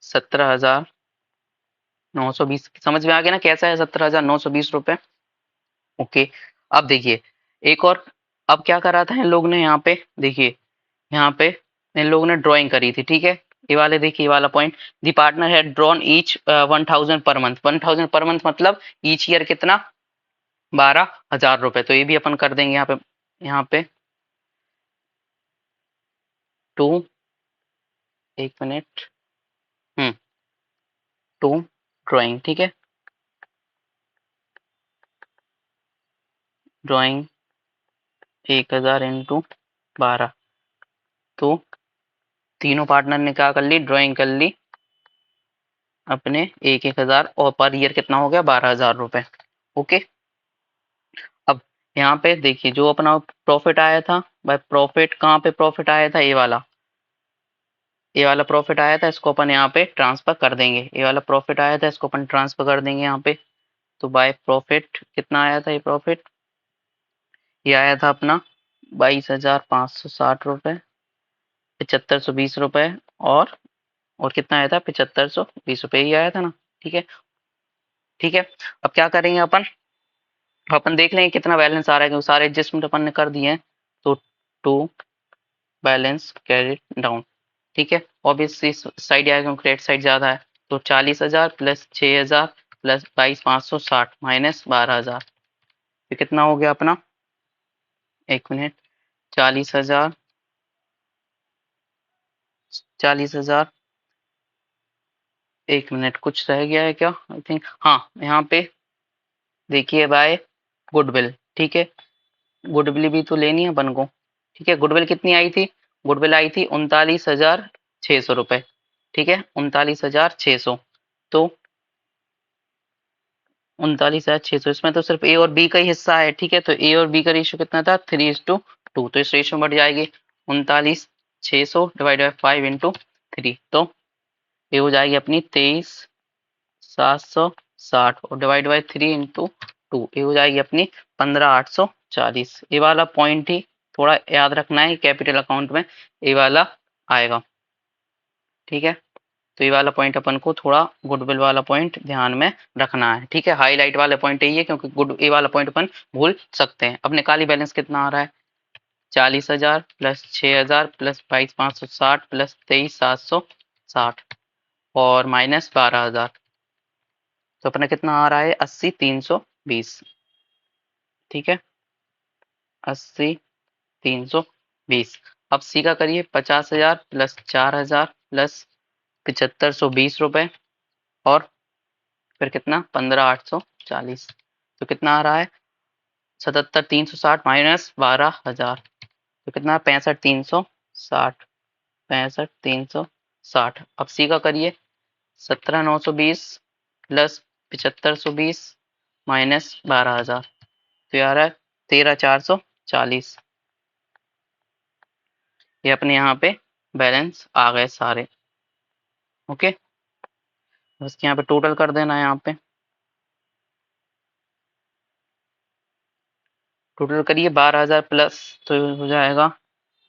17,920 समझ में आ गया ना कैसा है 17,920 रुपए, ओके। अब देखिए एक और, अब क्या करा था इन लोग ने यहाँ पे, देखिए यहाँ पे इन लोगों ने ड्राइंग करी थी, ठीक है। ये वाले देखिए, ये वाला point, the partner had drawn each 1,000 per month, 1,000 per month मतलब ईच ईयर कितना 12,000 रुपए। तो ये भी अपन कर देंगे यहाँ पे टू, एक मिनट, टू ड्राइंग, ठीक है, ड्राइंग 1,000 इंटू 12। तो तीनों पार्टनर ने क्या कर ली, ड्राइंग कर ली अपने 1,000 और पर ईयर कितना हो गया 12,000 रुपए, ओके। अब यहाँ पे देखिए जो अपना प्रॉफिट आया था, भाई प्रॉफिट कहाँ पे प्रॉफिट आया था, ये वाला प्रॉफिट आया था, इसको अपन यहाँ पे ट्रांसफर कर देंगे। ये वाला प्रॉफिट आया था, इसको अपन ट्रांसफर कर देंगे यहाँ पे। तो बाय प्रॉफिट कितना आया था, ये प्रॉफिट ये आया था अपना 22,560 रुपए, 7,520 रुपए, और कितना आया था 7,520 रुपए ही आया था ना, ठीक है, ठीक है। अब क्या करेंगे अपन, अपन देख लेंगे कितना बैलेंस आ रहा है, क्योंकि सारे एडजस्टमेंट अपन ने कर दिए हैं। तो टू बैलेंस क्रेडिट डाउन, ठीक है, ऑब्वियसली साइड आएगा क्योंकि क्रेडिट साइड ज्यादा है। तो 40,000 प्लस 6,000 प्लस 22,560 माइनस 12,000, तो कितना हो गया अपना, एक मिनट, 40,000, 40,000, एक मिनट कुछ रह गया है क्या, आई थिंक, हाँ यहाँ पे देखिए बाय गुडविल, ठीक है, गुडविल भी तो लेनी है अपन को, ठीक है। गुडविल कितनी आई थी, गुडविल आई थी 39,600 रुपए, ठीक है, 39,600। तो 39,600, इसमें तो सिर्फ ए और बी का ही हिस्सा है, ठीक है। तो ए और बी का रेशियो कितना था 3:2, तो इस रेशियो में बढ़ जाएगी 39,600 डिवाइड बाई 5 इंटू 3, तो ये हो जाएगी अपनी 23,760, और डिवाइड बाई 3 इंटू 2 ये हो जाएगी अपनी 15,840। ये वाला पॉइंट ही थोड़ा याद रखना है, कैपिटल अकाउंट में ये वाला आएगा, ठीक है। तो ये वाला पॉइंट अपन को थोड़ा गुडविल वाला पॉइंट ध्यान में रखना है, ठीक है। हाईलाइट वाला पॉइंट यही है क्योंकि गुड ये वाला पॉइंट अपन भूल सकते हैं। अब निकाली बैलेंस कितना आ रहा है, 40,000 प्लस 6,000 प्लस 22,560 प्लस 23,760 और माइनस 12,000, तो अपना कितना आ रहा है 80,320, ठीक है, 80,320। अब सी का करिए, 50,000 प्लस 4,000 प्लस 7,520 रुपए, और फिर कितना 15,840, तो कितना आ रहा है 77,360 माइनस 12,000, तो कितना 65,360, 65,360। अब सी का करिए, 17,920 प्लस 75,120 माइनस 12,000, तो ये आ रहा है 13,440। ये अपने यहाँ पे बैलेंस आ गए सारे, ओके। बस यहाँ पे टोटल कर देना है, यहाँ पे टोटल करिए 12,000 प्लस, तो हो जाएगा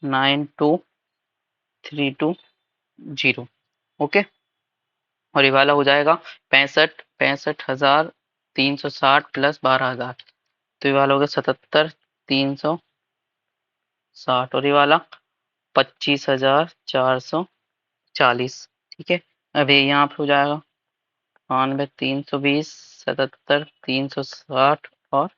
92,320, ओके। और ये वाला हो जाएगा 65,65,360 प्लस 12,000, तो ये वाला हो गया 77,360, और ये वाला 25,440, 40, ठीक है। अब ये यहाँ पे हो जाएगा 92, 320, 77, 360 और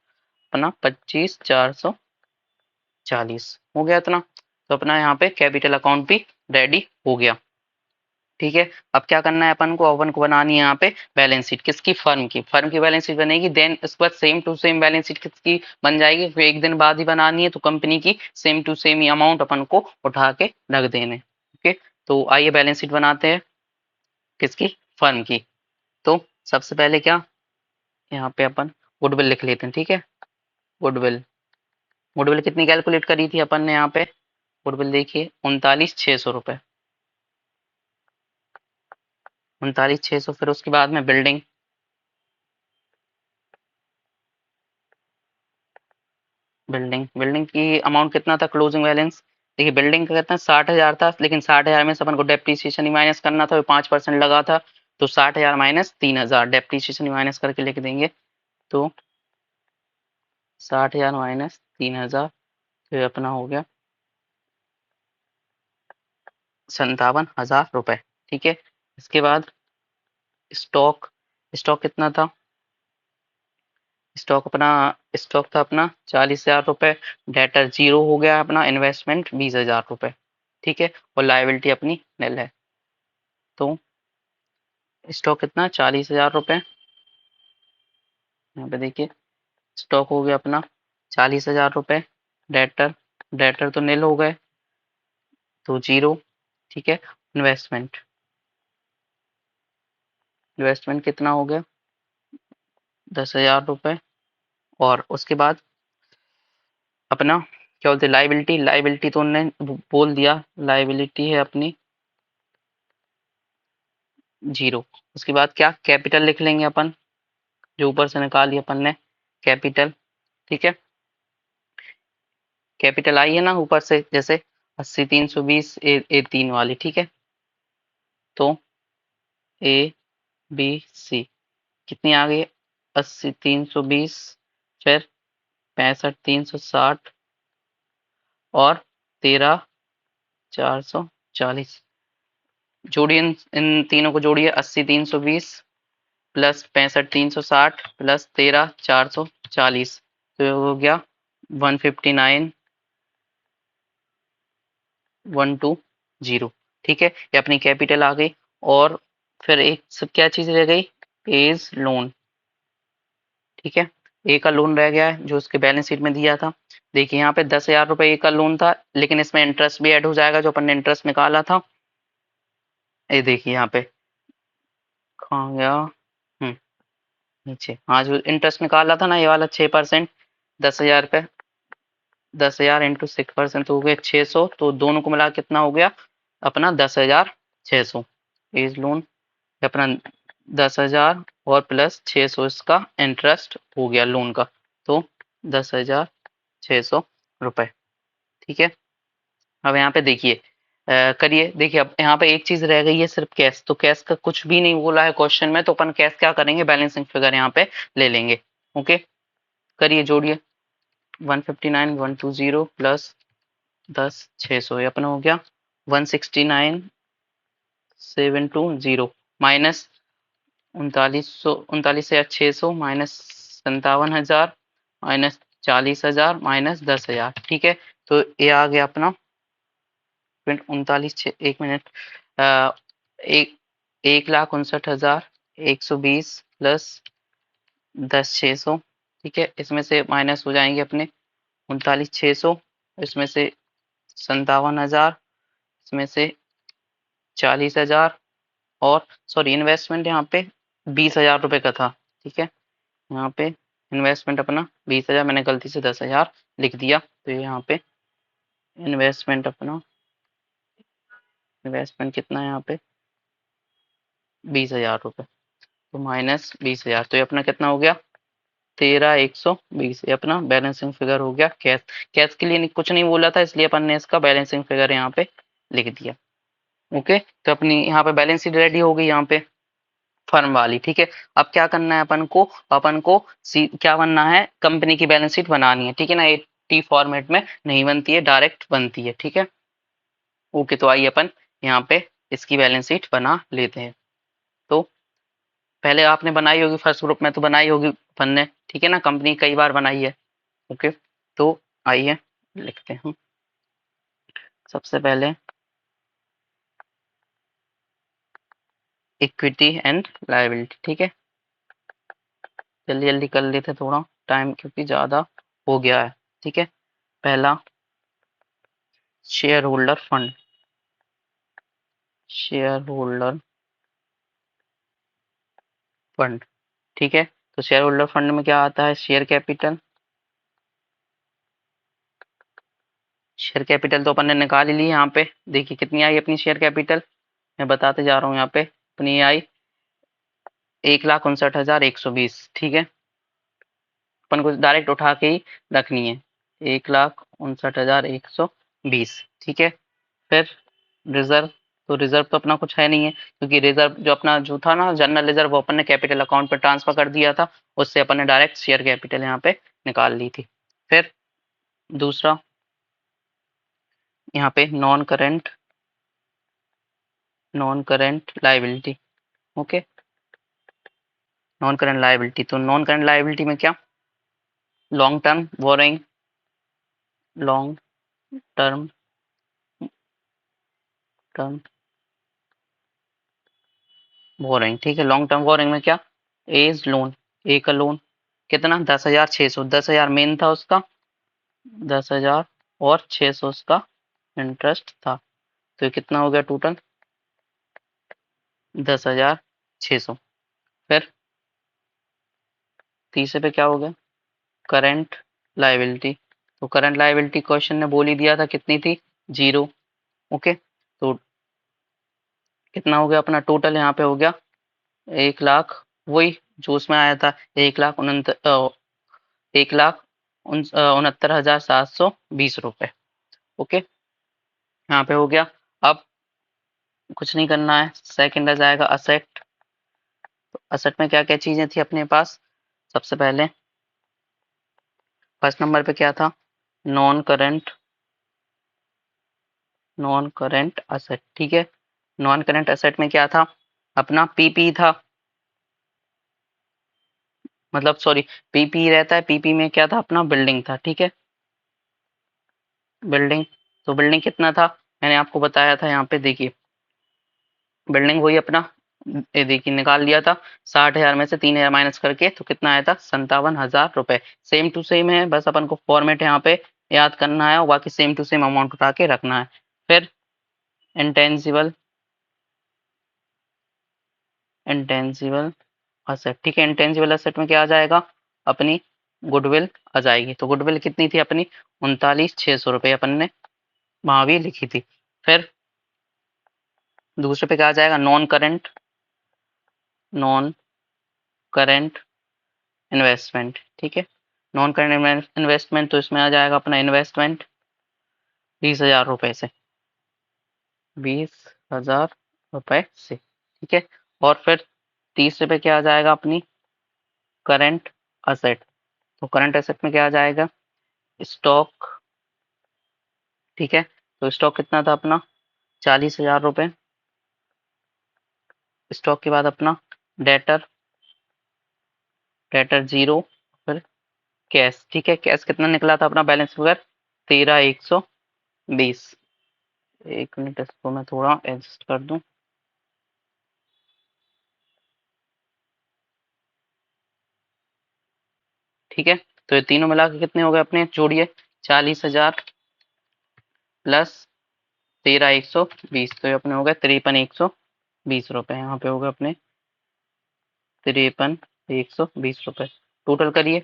अपना 25, 440 हो गया इतना। तो अपना यहाँ पे कैपिटल अकाउंट भी रेडी हो गया, ठीक है। अब क्या करना है अपन को बनानी है यहाँ पे बैलेंस शीट, किसकी? फर्म की बैलेंस शीट बनेगी। देन उसके बाद same to same balance sheet किसकी बन जाएगी? फिर एक दिन बाद ही बनानी है, तो कंपनी की सेम टू सेम ही अमाउंट अपन को उठा के रख देने। ओके, तो आइए बैलेंस शीट बनाते हैं किसकी? फर्म की। तो सबसे पहले क्या, यहाँ पे अपन गुडविल लिख लेते हैं, ठीक है। गुडविल, गुडविल कितनी कैलकुलेट करी थी अपन ने यहाँ पे? गुडविल देखिए 39,600 रुपए, 39,600। फिर उसके बाद में बिल्डिंग, बिल्डिंग की अमाउंट कितना था? क्लोजिंग बैलेंस देखिए, बिल्डिंग का कितना 60,000 था, लेकिन 60,000 में से अपन को डेप्रीसिएशन ही माइनस करना था, 5% लगा था। तो 60,000 माइनस 3,000, डेप्रीसिएशन ही माइनस करके लिख देंगे। तो 60,000 माइनस 3,000, तो अपना हो गया 57,000 रुपए, ठीक है। इसके बाद स्टॉक, स्टॉक कितना था? स्टॉक था अपना 40,000 रुपए। डेटर जीरो हो गया अपना, इन्वेस्टमेंट 20,000 रुपए, ठीक है। और लाइबिलिटी अपनी निल है। तो स्टॉक कितना? 40,000 रुपए। यहाँ पे देखिए स्टॉक हो गया अपना 40,000 रुपए। डेटर, डेटर तो निल हो गए, तो जीरो, ठीक है। इन्वेस्टमेंट, इन्वेस्टमेंट कितना हो गया? 10,000 रुपए। और उसके बाद अपना क्या बोलते हैं, लाइबिलिटी, लाइबिलिटी तो उन्होंने बोल दिया, लाइबिलिटी है अपनी जीरो। उसके बाद क्या? कैपिटल लिख लेंगे अपन, जो ऊपर से निकाली अपन ने कैपिटल, ठीक है। कैपिटल आई है ना ऊपर से, जैसे 80, 320, ए 3 वाली, ठीक है। तो ए बी सी कितनी आ गई? 80, 320, फिर 65, 360 और 13, 440। जोड़िए इन तीनों को जोड़िए, 80, 320 प्लस 65, 360 प्लस 13, 440, तो ये हो गया 159, 120, ठीक है। ये अपनी कैपिटल आ गई। और फिर एक सब क्या चीज रह गई? पेज लोन, ठीक है। ए का लोन रह गया है, जो उसके बैलेंस शीट में दिया था। देखिए यहाँ पे 10,000 रुपए ए का लोन था, लेकिन इसमें इंटरेस्ट भी ऐड हो जाएगा, जो अपन ने इंटरेस्ट निकाला था। ये देखिए यहाँ पे कहाँ गया, नीचे, हाँ, जो इंटरेस्ट निकाला था ना ये वाला 6%, 10,000 पे 10,000 इंटू 6% तो हो गया 600। तो दोनों को मिला के कितना हो गया अपना? 10,600 एज लोन, अपना 10,000 और प्लस 600 इसका इंटरेस्ट हो गया लोन का, तो 10,600 रुपए, ठीक है। अब यहाँ पे देखिए करिए, देखिए अब यहाँ पे एक चीज रह गई है सिर्फ कैश, तो कैश का कुछ भी नहीं बोला है क्वेश्चन में, तो अपन कैश क्या करेंगे? बैलेंसिंग फिगर यहाँ पे ले लेंगे। ओके, करिए, जोड़िए 159, 120 प्लस 10,600, ये अपना हो गया 169,720 माइनस 39,600 माइनस 57,000 माइनस 40,000 माइनस 10,000, ठीक है। तो ये आ गया अपना 39, 1 मिनट, एक 1,59,120 प्लस 10,600, ठीक है। इसमें से माइनस हो जाएंगे अपने 39,600, इसमें से 57,000, इसमें से 40,000, और सॉरी इन्वेस्टमेंट यहाँ पे 20,000 रुपए का था, ठीक है। यहाँ पे इन्वेस्टमेंट अपना 20,000, मैंने गलती से 10,000 लिख दिया, तो ये यहाँ पे इन्वेस्टमेंट अपना, इन्वेस्टमेंट कितना है यहाँ पे? 20,000 रुपए, तो माइनस 20,000, तो ये अपना कितना हो गया? 13,120, ये अपना बैलेंसिंग फिगर हो गया। कैश, कैश के लिए कुछ नहीं बोला था, इसलिए अपन ने इसका बैलेंसिंग फिगर यहाँ पे लिख दिया। ओके, तो अपनी यहाँ पे बैलेंस शीट रेडी हो गई यहाँ पे फर्म वाली, ठीक है। अब क्या करना है अपन को क्या बनना है? कंपनी की बैलेंस शीट बनानी है, ठीक है ना। ये टी फॉर्मेट में नहीं बनती है, डायरेक्ट बनती है, ठीक है। ओके, तो आइए अपन यहाँ पे इसकी बैलेंस शीट बना लेते हैं। तो पहले आपने बनाई होगी, फर्स्ट ग्रुप में तो बनाई होगी अपन ने, ठीक है ना, कंपनी कई बार बनाई है। ओके, तो आइए लिखते हैं सबसे पहले इक्विटी एंड लायबिलिटी। ठीक है, जल्दी जल्दी कर लेते थोड़ा टाइम क्योंकि ज़्यादा हो गया है। ठीक है, पहला share holder fund, share holder fund. ठीक है, तो शेयर होल्डर फंड में क्या आता है, शेयर कैपिटल। शेयर कैपिटल तो अपन ने निकाल ही ली यहाँ पे, देखिए कितनी आई अपनी शेयर कैपिटल, मैं बताते जा रहा हूँ यहाँ पे। अपनी आई 1,59,120। ठीक है, अपन को डायरेक्ट उठा के ही रखनी है, 1,59,120। ठीक है, फिर रिजर्व, तो रिजर्व तो अपना कुछ है नहीं है, क्योंकि रिजर्व जो अपना जो था ना जनरल रिजर्व, वो अपन ने कैपिटल अकाउंट पे ट्रांसफर कर दिया था, उससे अपन ने डायरेक्ट शेयर कैपिटल यहाँ पे निकाल ली थी। फिर दूसरा यहाँ पे non current liability. Okay, non current liability, तो नॉन करेंट लाइबिलिटी में क्या, long term borrowing, long term term borrowing. ठीक है, लॉन्ग टर्म बोरोइंग में क्या, एज लोन, ए का लोन, कितना 10,600, 10,000 मेन था उसका, 10,000 और 600 उसका इंटरेस्ट था, तो ये कितना हो गया टोटल, 10,600। फिर तीसरे पे क्या हो गया, करंट लाइबिलिटी, तो करंट लाइबिलिटी क्वेश्चन ने बोल ही दिया था कितनी थी, 0। ओके, तो कितना हो गया अपना टोटल, यहाँ पे हो गया 1,00,000, वही जो उसमें आया था, 1,69,720 रुपए। ओके, यहाँ पे हो गया। अब कुछ नहीं करना है, सेकंड आ जाएगा असेट। तो असेट में क्या क्या चीजें थी अपने पास, सबसे पहले फर्स्ट नंबर पे क्या था, non current non current asset. ठीक है, नॉन करंट असेट में क्या था, अपना पीपी था, मतलब सॉरी, पीपी रहता है, पीपी में क्या था अपना बिल्डिंग था। ठीक है, बिल्डिंग, तो बिल्डिंग कितना था, मैंने आपको बताया था यहाँ पे, देखिए बिल्डिंग वही अपना, ये देखिए निकाल लिया था, 60,000 में से 3,000 माइनस करके, तो कितना आया था 57,000 रुपए। सेम टू सेम है, बस अपन को फॉर्मेट यहाँ पे याद करना है और बाकी सेम टू सेम अमाउंट उठा के रखना है। फिर इंटेंजिबल इंटेंजिबल असेट। ठीक है, इंटेंजिबल असेट में क्या आ जाएगा, अपनी गुडविल आ जाएगी, तो गुडविल कितनी थी अपनी, 39,600 रुपये अपन ने वहां भी लिखी थी। फिर दूसरे पे क्या आ जाएगा, नॉन करेंट इन्वेस्टमेंट। ठीक है, नॉन करेंट इन्वेस्टमेंट, तो इसमें आ जाएगा अपना इन्वेस्टमेंट 20,000 रुपए से, 20,000 रुपए से। ठीक है, और फिर तीसरे पे क्या आ जाएगा अपनी करंट असेट, तो करंट एसेट में क्या आ जाएगा, स्टॉक। ठीक है, तो स्टॉक कितना था अपना, 40,000 रुपए। स्टॉक के बाद अपना डेटर, डेटर 0। फिर कैश। ठीक है, कैश कितना निकला था अपना बैलेंस वगैरह, 13,120। एक मिनट, इसको मैं थोड़ा एडजस्ट कर दूं। ठीक है, तो ये तीनों मिला के कितने हो गए अपने, जोड़िए, 40,000 प्लस 13,120, तो ये अपने हो गए 53,120 रुपए, यहाँ पे हो गए अपने 53,120 रुपए। टोटल करिए,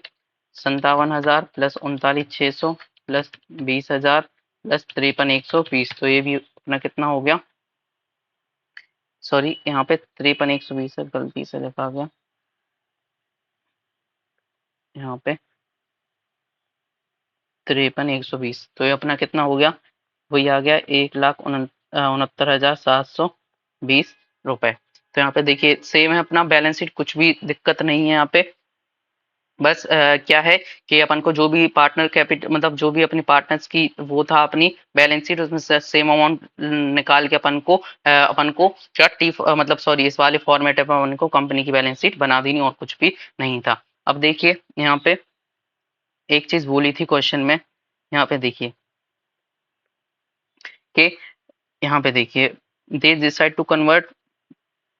57,000 प्लस 39,600 प्लस 20,000 प्लस 53,120, तो ये भी अपना कितना हो गया, सॉरी यहाँ पे 53,120 है, गलती से लिखा गया यहाँ पे 53,120, तो ये अपना कितना हो गया, वही आ गया 1,69,720 रुपए। तो यहाँ पे देखिए सेम है अपना बैलेंस शीट, कुछ भी दिक्कत नहीं है यहाँ पे। बस क्या है कि अपन को जो भी पार्टनर कैपिटल मतलब जो भी अपनी पार्टनर्स की वो था अपनी बैलेंस शीट, उसमें से सेम अमाउंट निकाल के अपन को क्या मतलब सॉरी इस वाले फॉर्मेट में अपन को कंपनी की बैलेंस शीट बना देनी, और कुछ भी नहीं था। अब देखिए यहाँ पे एक चीज बोली थी क्वेश्चन में, यहाँ पे देखिए कि यहाँ पे देखिए they decide to convert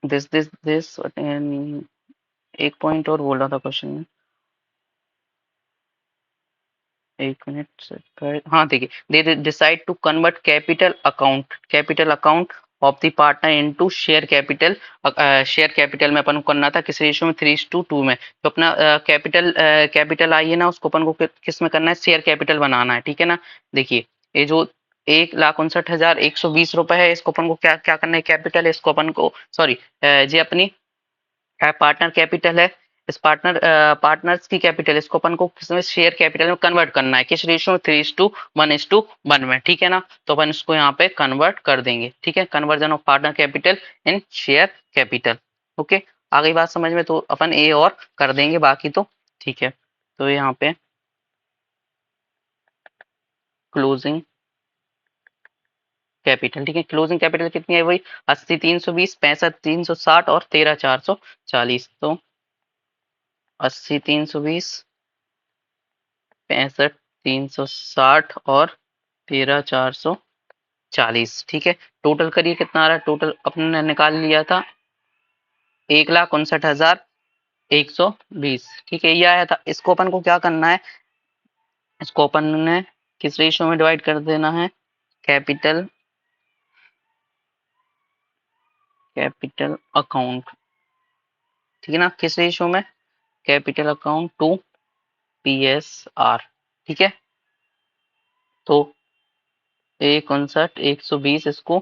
this एक पॉइंट और बोल रहा था क्वेश्चन में, एक मिनट से हाँ देखिए they decide to convert capital account of the partner into share capital. Share capital में अपन को करना था किस रेशियो में, 3:2 में। तो अपना कैपिटल आई है ना, उसको अपन को किस में करना है, शेयर कैपिटल बनाना है, ठीक है ना। देखिए ये जो 1,59,120 रुपए है, इसको अपन को क्या क्या करना है, कैपिटल है, इसको अपन को सॉरी ये अपनी पार्टनर कैपिटल है, इस पार्टनर्स की कैपिटल इसको अपन को किसमें, शेयर कैपिटल में कन्वर्ट करना है, किस रेशियो में, 3:1:1 में, ठीक है ना। तो अपन इसको यहाँ पे कन्वर्ट कर देंगे, ठीक है, conversion of partner capital in share capital. Okay, आ गई बात समझ में, तो अपन ए और कर देंगे, बाकी तो ठीक है। तो यहाँ पे क्लोजिंग कैपिटल, ठीक है, क्लोजिंग कैपिटल कितनी है, वही 80,320, 65,360 और 13,440। तो 80,320, 65,360 और 13,440, ठीक है। टोटल करिए कितना आ रहा है, टोटल अपने ने निकाल लिया था 1,59,120, ठीक है, ये आया था। इसको अपन को क्या करना है, इसको अपन ने किस रेशियो में डिवाइड कर देना है, कैपिटल कैपिटल अकाउंट, ठीक है ना, किस रेशियो में, कैपिटल अकाउंट टू PSR, ठीक है। तो 1,59,120 इसको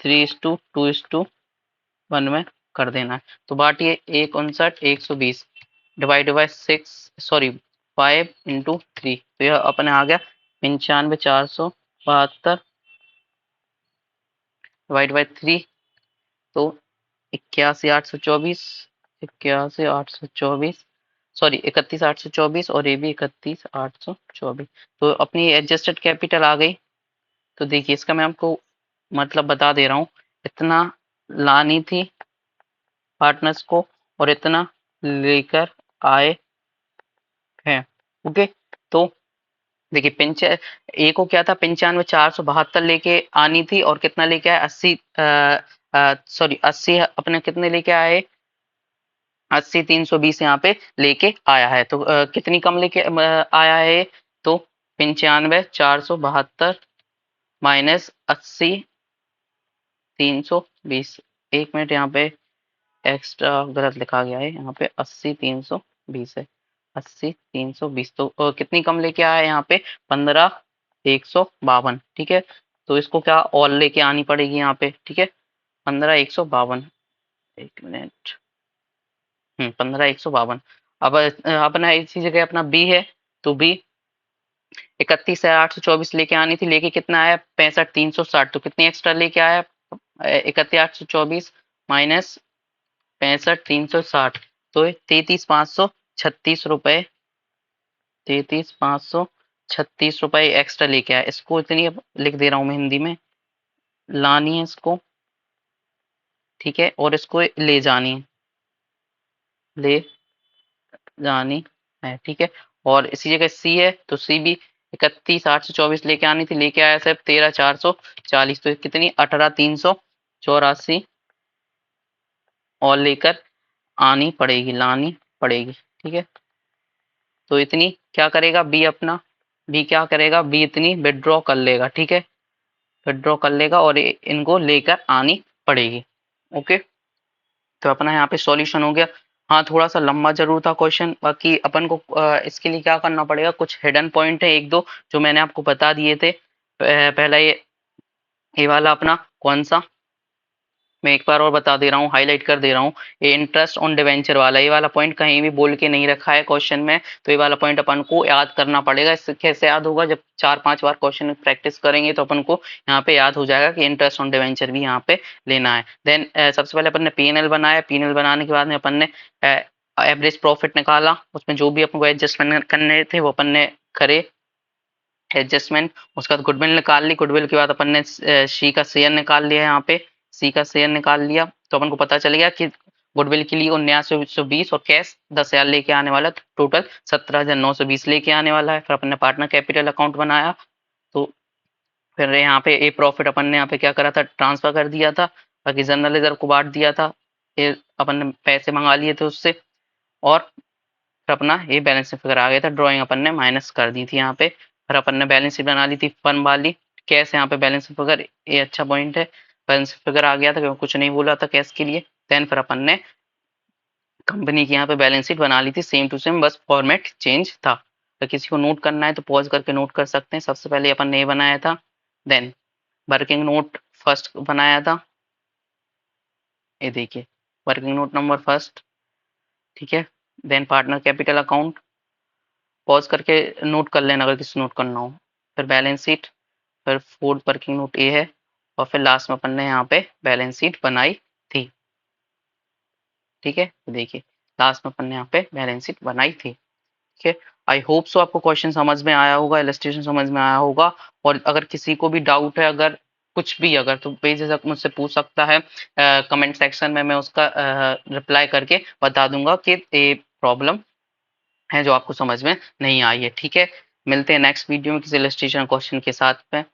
3:2:1 में कर देना है। तो बांटिए 1,59,120 डिवाइड बाय 6 सॉरी 5 × 3, तो यह अपने आ गया 95,472 डिवाइड बाय 3, तो 81,824 सॉरी 31,824, और ये भी 31,824। तो अपनी एडजस्टेड कैपिटल आ गई। तो देखिए इसका मैं आपको मतलब बता दे रहा हूँ, इतना लानी थी पार्टनर्स को और इतना लेकर आए हैं। ओके, तो देखिए ए को क्या था, 95,472 लेके आनी थी, और कितना लेके आए, 80 सॉरी 80 अपने कितने लेके आए, 80,320 यहाँ पे लेके आया है। तो कितनी कम लेके आया है, तो 95,472 माइनस 80,320, एक मिनट यहाँ पे एक्स्ट्रा गलत लिखा गया है, यहाँ पे 80,320 है, 80,320, तो कितनी कम लेके आया है यहाँ पे, 15,152, ठीक है। तो इसको क्या और लेके आनी पड़ेगी यहाँ पे, ठीक है, 15,152, एक मिनट 15,152। अब अपना इसी जगह अपना बी है, तो बी 31,824 लेके आनी थी, लेके कितना आया, 65,360, तो कितनी एक्स्ट्रा लेके आया, 31,824 माइनस 65,360, तो 33,536 रुपए, 33,536 रुपए एक्स्ट्रा लेके आया। इसको इतनी अब लिख दे रहा हूँ मैं हिंदी में, लानी है इसको, ठीक है, और इसको ले जानी है, ले जानी है, ठीक है। और इसी जगह सी है, तो सी भी 31,824 लेके आनी थी, लेके आया सिर्फ 13,440, तो कितनी 18,384 और लेकर आनी पड़ेगी, लानी पड़ेगी, ठीक है। तो इतनी क्या करेगा बी, अपना बी क्या करेगा, बी इतनी विड्रॉ कर लेगा, ठीक है, विड्रॉ कर लेगा और इनको लेकर आनी पड़ेगी। ओके, तो अपना यहाँ पे सॉल्यूशन हो गया। हाँ थोड़ा सा लंबा जरूर था क्वेश्चन, बाकी अपन को इसके लिए क्या करना पड़ेगा, कुछ हिडन पॉइंट है एक दो जो मैंने आपको बता दिए थे। पहला ये वाला अपना कौन सा, मैं एक बार और बता दे रहा हूँ, हाईलाइट कर दे रहा हूँ, ये इंटरेस्ट ऑन डिवेंचर वाला, ये वाला पॉइंट कहीं भी बोल के नहीं रखा है क्वेश्चन में, तो ये वाला पॉइंट अपन को याद करना पड़ेगा। इससे कैसे याद होगा, जब 4-5 बार क्वेश्चन प्रैक्टिस करेंगे तो अपन को यहाँ पे याद हो जाएगा कि इंटरेस्ट ऑन डिवेंचर भी यहाँ पे लेना है। देन सबसे पहले अपन ने पीएनएल बनाया, पीएनएल बनाने के बाद में अपन ने एवरेज प्रॉफिट निकाला, उसमें जो भी अपन को एडजस्टमेंट करने थे वो अपन ने करे एडजस्टमेंट। उसके बाद गुडविल निकाल ली, गुडविल के बाद अपन ने सी का शेयर निकाल लिया, यहाँ पे सी का शेयर निकाल लिया, तो अपन को पता चल गया कि गुडविल के लिए 7920 और कैश 10,000 लेके आने वाला, तो टोटल 17,920 लेके आने वाला है। फिर अपन ने पार्टनर कैपिटल अकाउंट बनाया, तो फिर यहाँ पे ए प्रॉफिट अपन ने यहाँ पे क्या करा था, ट्रांसफर कर दिया था, बाकी जनरल रिजर्व को बांट दिया था, ये अपन ने पैसे मंगा लिए थे उससे, और फिर अपना ये बैलेंस शीट फिगर आ गया था। ड्राइंग अपन ने माइनस कर दी थी यहाँ पे। फिर अपन ने बैलेंस शीट बना ली थी फन वाली, कैश यहाँ पे बैलेंस शीट फिगर, ये अच्छा पॉइंट है, बैलेंस शीट फिगर आ गया था क्योंकि कुछ नहीं बोला था कैश के लिए। देन फिर अपन ने कंपनी की यहाँ पे बैलेंस शीट बना ली थी सेम टू सेम, बस फॉर्मेट चेंज था। तो किसी को नोट करना है तो पॉज करके नोट कर सकते हैं। सबसे पहले अपन ने ये बनाया था, देन वर्किंग नोट फर्स्ट बनाया था, ये देखिए वर्किंग नोट नंबर फर्स्ट, ठीक है। Then partner capital account, pause करके नोट कर लेना अगर किसी नोट करना हो। फिर बैलेंस शीट, फिर फोर्थ वर्किंग नोट ए है, और फिर लास्ट में अपन ने यहाँ पे बैलेंस शीट बनाई थी, ठीक है। तो देखिए लास्ट में अपन ने यहाँ पे बैलेंस शीट बनाई थी, ठीक है। आई होप सो आपको क्वेश्चन समझ में आया होगा, इलस्ट्रेशन समझ में आया होगा। और अगर किसी को भी डाउट है, अगर कुछ भी अगर, तो बेझिझक मुझसे पूछ सकता है कमेंट सेक्शन में, मैं उसका रिप्लाई करके बता दूंगा कि ये प्रॉब्लम है जो आपको समझ में नहीं आई है, ठीक है। मिलते हैं नेक्स्ट वीडियो में किसी इलस्ट्रेशन क्वेश्चन के साथ में।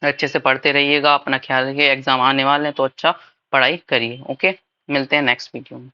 अच्छे से पढ़ते रहिएगा, अपना ख्याल रखिए, एग्जाम आने वाले हैं तो अच्छा पढ़ाई करिए, ओके। मिलते हैं नेक्स्ट वीडियो में।